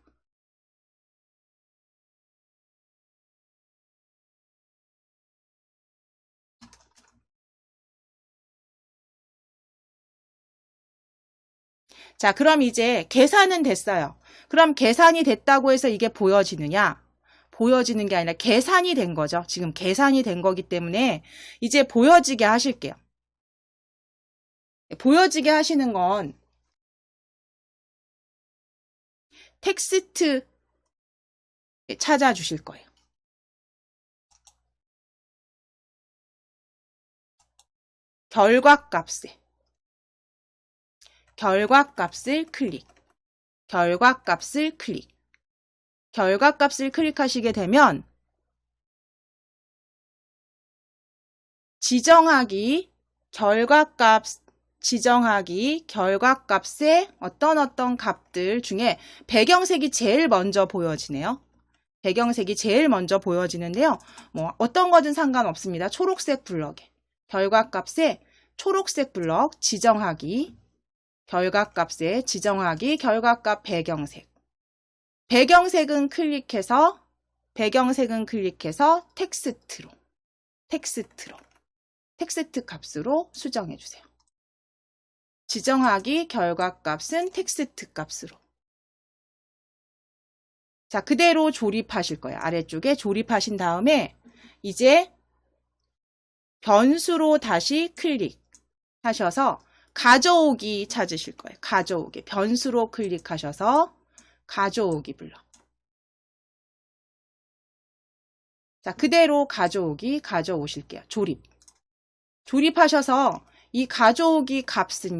자, 그럼 이제 계산은 됐어요. 그럼 계산이 됐다고 해서 이게 보여지느냐? 보여지는 게 아니라 계산이 된 거죠. 지금 계산이 된 거기 때문에 이제 보여지게 하실게요. 보여지게 하시는 건 텍스트 찾아주실 거예요. 결과값을 클릭. 결과값을 클릭하시게 되면 결과값의 어떤 값들 중에 배경색이 제일 먼저 보여지네요. 배경색이 제일 먼저 보여지는데요. 뭐 어떤 거든 상관없습니다. 초록색 블럭에 결과값에 초록색 블럭 지정하기, 결과값에 지정하기, 결과값 배경색은 클릭해서 텍스트 값으로 수정해 주세요. 지정하기 결과값은 텍스트 값으로. 자, 그대로 조립하실 거예요. 아래쪽에 조립하신 다음에 이제 변수로 다시 클릭하셔서 가져오기 찾으실 거예요. 가져오기. 변수로 클릭하셔서 가져오기 블럭. 자, 그대로 가져오실게요. 조립하셔서 이 가져오기 값은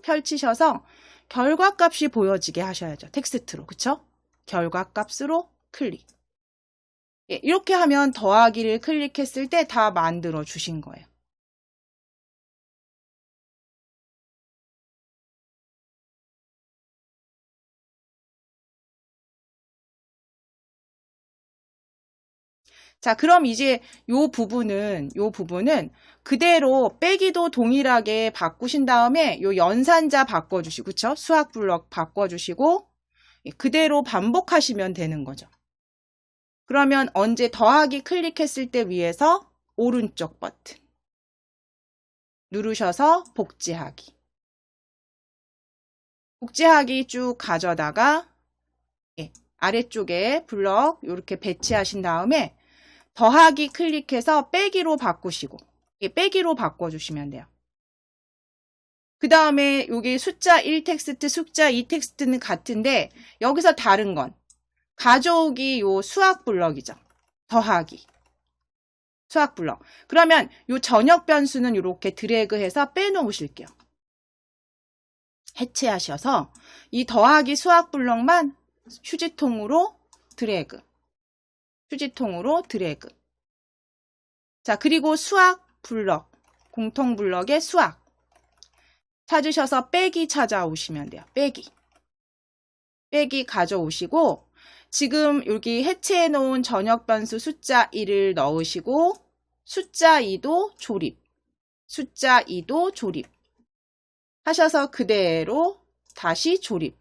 펼치셔서 결과값이 보여지게 하셔야죠. 텍스트로. 그쵸? 결과값으로 클릭. 이렇게 하면 더하기를 클릭했을 때 다 만들어 주신 거예요. 자, 그럼 이제 요 부분은 그대로 빼기도 동일하게 바꾸신 다음에 요 연산자 바꿔주시고, 그쵸? 수학 블럭 바꿔주시고, 그대로 반복하시면 되는 거죠. 그러면 언제 더하기 클릭했을 때 위에서 오른쪽 버튼 누르셔서 복제하기 쭉 가져다가 아래쪽에 블럭 이렇게 배치하신 다음에 더하기 클릭해서 빼기로 바꿔주시면 돼요. 그 다음에 여기 숫자 1 텍스트, 숫자 2 텍스트는 같은데 여기서 다른 건 가져오기 요 수학 블럭이죠. 더하기 수학 블럭. 그러면 요 전역 변수는 이렇게 드래그해서 빼놓으실게요. 해체하셔서 이 더하기 수학 블럭만 휴지통으로 드래그. 휴지통으로 드래그. 자, 그리고 수학 블럭, 공통 블럭의 수학 찾으셔서 빼기 찾아오시면 돼요. 빼기 가져오시고 지금 여기 해체해 놓은 전역 변수 숫자 1을 넣으시고 숫자 2도 조립, 숫자 2도 조립 하셔서 그대로 다시 조립.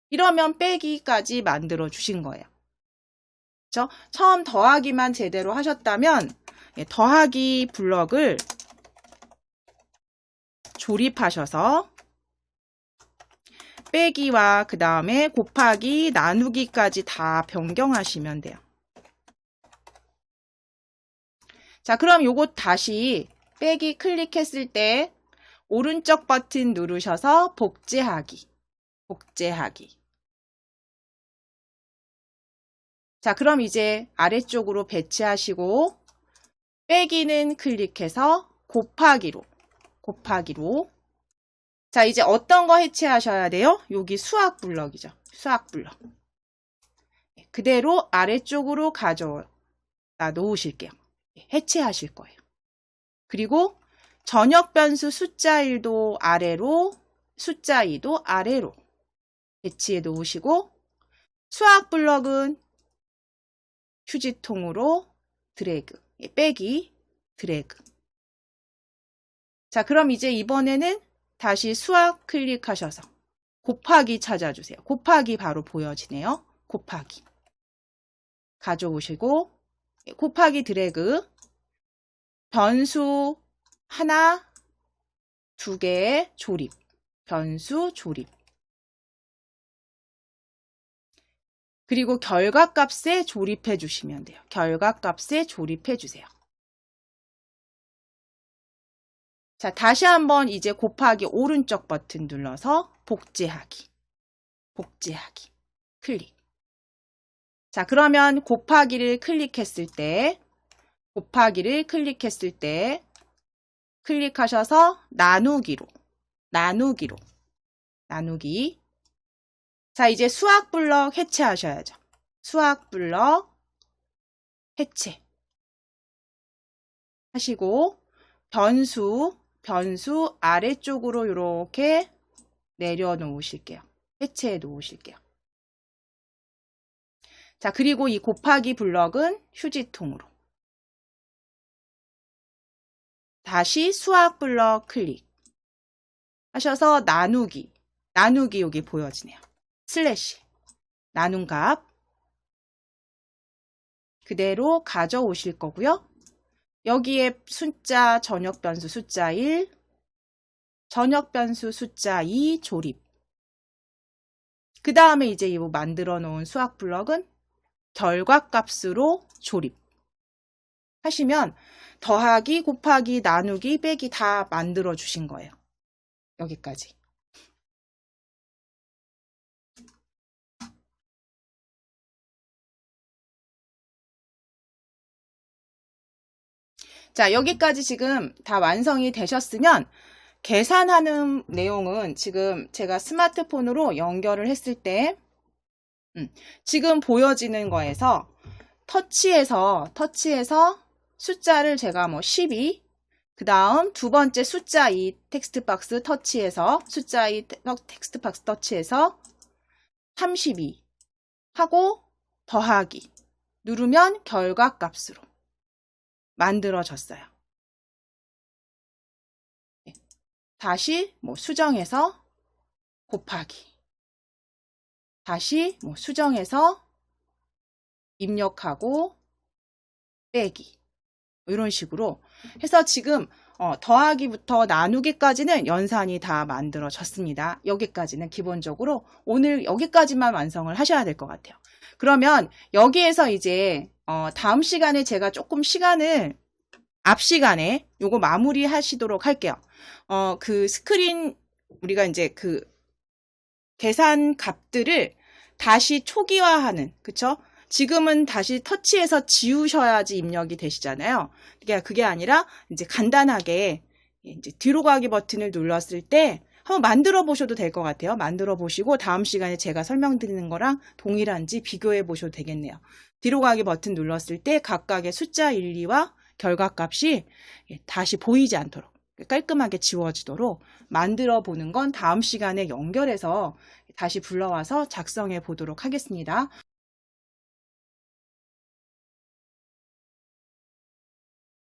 이러면 빼기까지 만들어 주신 거예요. 그렇죠? 처음 더하기만 제대로 하셨다면 더하기 블럭을 조립하셔서 빼기와 그 다음에 곱하기, 나누기까지 다 변경하시면 돼요. 자, 그럼 요거 다시 빼기 클릭했을 때 오른쪽 버튼 누르셔서 복제하기. 자, 그럼 이제 아래쪽으로 배치하시고 빼기는 클릭해서 곱하기로. 자, 이제 어떤 거 해체하셔야 돼요? 여기 수학 블럭이죠. 수학 블럭. 그대로 아래쪽으로 가져다 놓으실게요. 해체하실 거예요. 그리고 전역 변수 숫자 1도 아래로, 숫자 2도 아래로 배치해 놓으시고 수학 블럭은 휴지통으로 드래그, 빼기, 드래그. 자, 그럼 이제 이번에는 다시 수학 클릭하셔서 곱하기 찾아주세요. 곱하기 바로 보여지네요. 곱하기. 가져오시고 곱하기 드래그. 변수 하나, 두 개의 조립. 변수 조립. 그리고 결과값에 조립해 주시면 돼요. 결과값에 조립해 주세요. 자, 다시 한번 이제 곱하기 오른쪽 버튼 눌러서 복제하기. 클릭. 자, 그러면 곱하기를 클릭했을 때 클릭하셔서 나누기. 자, 이제 수학 블럭 해체하셔야죠. 수학 블럭 해체 하시고 변수 아래쪽으로 이렇게 내려놓으실게요. 해체해 놓으실게요. 자, 그리고 이 곱하기 블럭은 휴지통으로. 다시 수학 블럭 클릭 하셔서 나누기 여기 보여지네요. 슬래시 나눈 값 그대로 가져오실 거고요. 여기에 숫자 전역 변수 숫자 1, 전역 변수 숫자 2 조립. 그 다음에 이제 이 만들어 놓은 수학 블럭은 결과값으로 조립 하시면 더하기, 곱하기, 나누기, 빼기 다 만들어 주신 거예요. 여기까지. 자, 여기까지 지금 다 완성이 되셨으면 계산하는 내용은 지금 제가 스마트폰으로 연결을 했을 때 지금 보여지는 거에서 터치해서 숫자를 제가 뭐 12, 그 다음 두 번째 숫자 2 텍스트 박스 터치해서 숫자 2 텍스트 박스 터치해서 32 하고 더하기 누르면 결과값으로 만들어졌어요. 다시 뭐 수정해서 곱하기, 다시 뭐 수정해서 입력하고 빼기 이런 식으로 해서 지금 더하기부터 나누기까지는 연산이 다 만들어졌습니다. 여기까지는 기본적으로 오늘 여기까지만 완성을 하셔야 될 것 같아요. 그러면 여기에서 이제 다음 시간에 제가 조금 시간을 앞 시간에 요거 마무리 하시도록 할게요. 그 스크린 우리가 이제 그 계산 값들을 다시 초기화하는, 그쵸? 지금은 다시 터치해서 지우셔야지 입력이 되시잖아요. 그게 아니라 이제 간단하게 이제 뒤로 가기 버튼을 눌렀을 때 한번 만들어 보셔도 될 것 같아요. 만들어 보시고 다음 시간에 제가 설명드리는 거랑 동일한지 비교해 보셔도 되겠네요. 뒤로 가기 버튼 눌렀을 때 각각의 숫자 1, 2와 결과값이 다시 보이지 않도록 깔끔하게 지워지도록 만들어 보는 건 다음 시간에 연결해서 다시 불러와서 작성해 보도록 하겠습니다.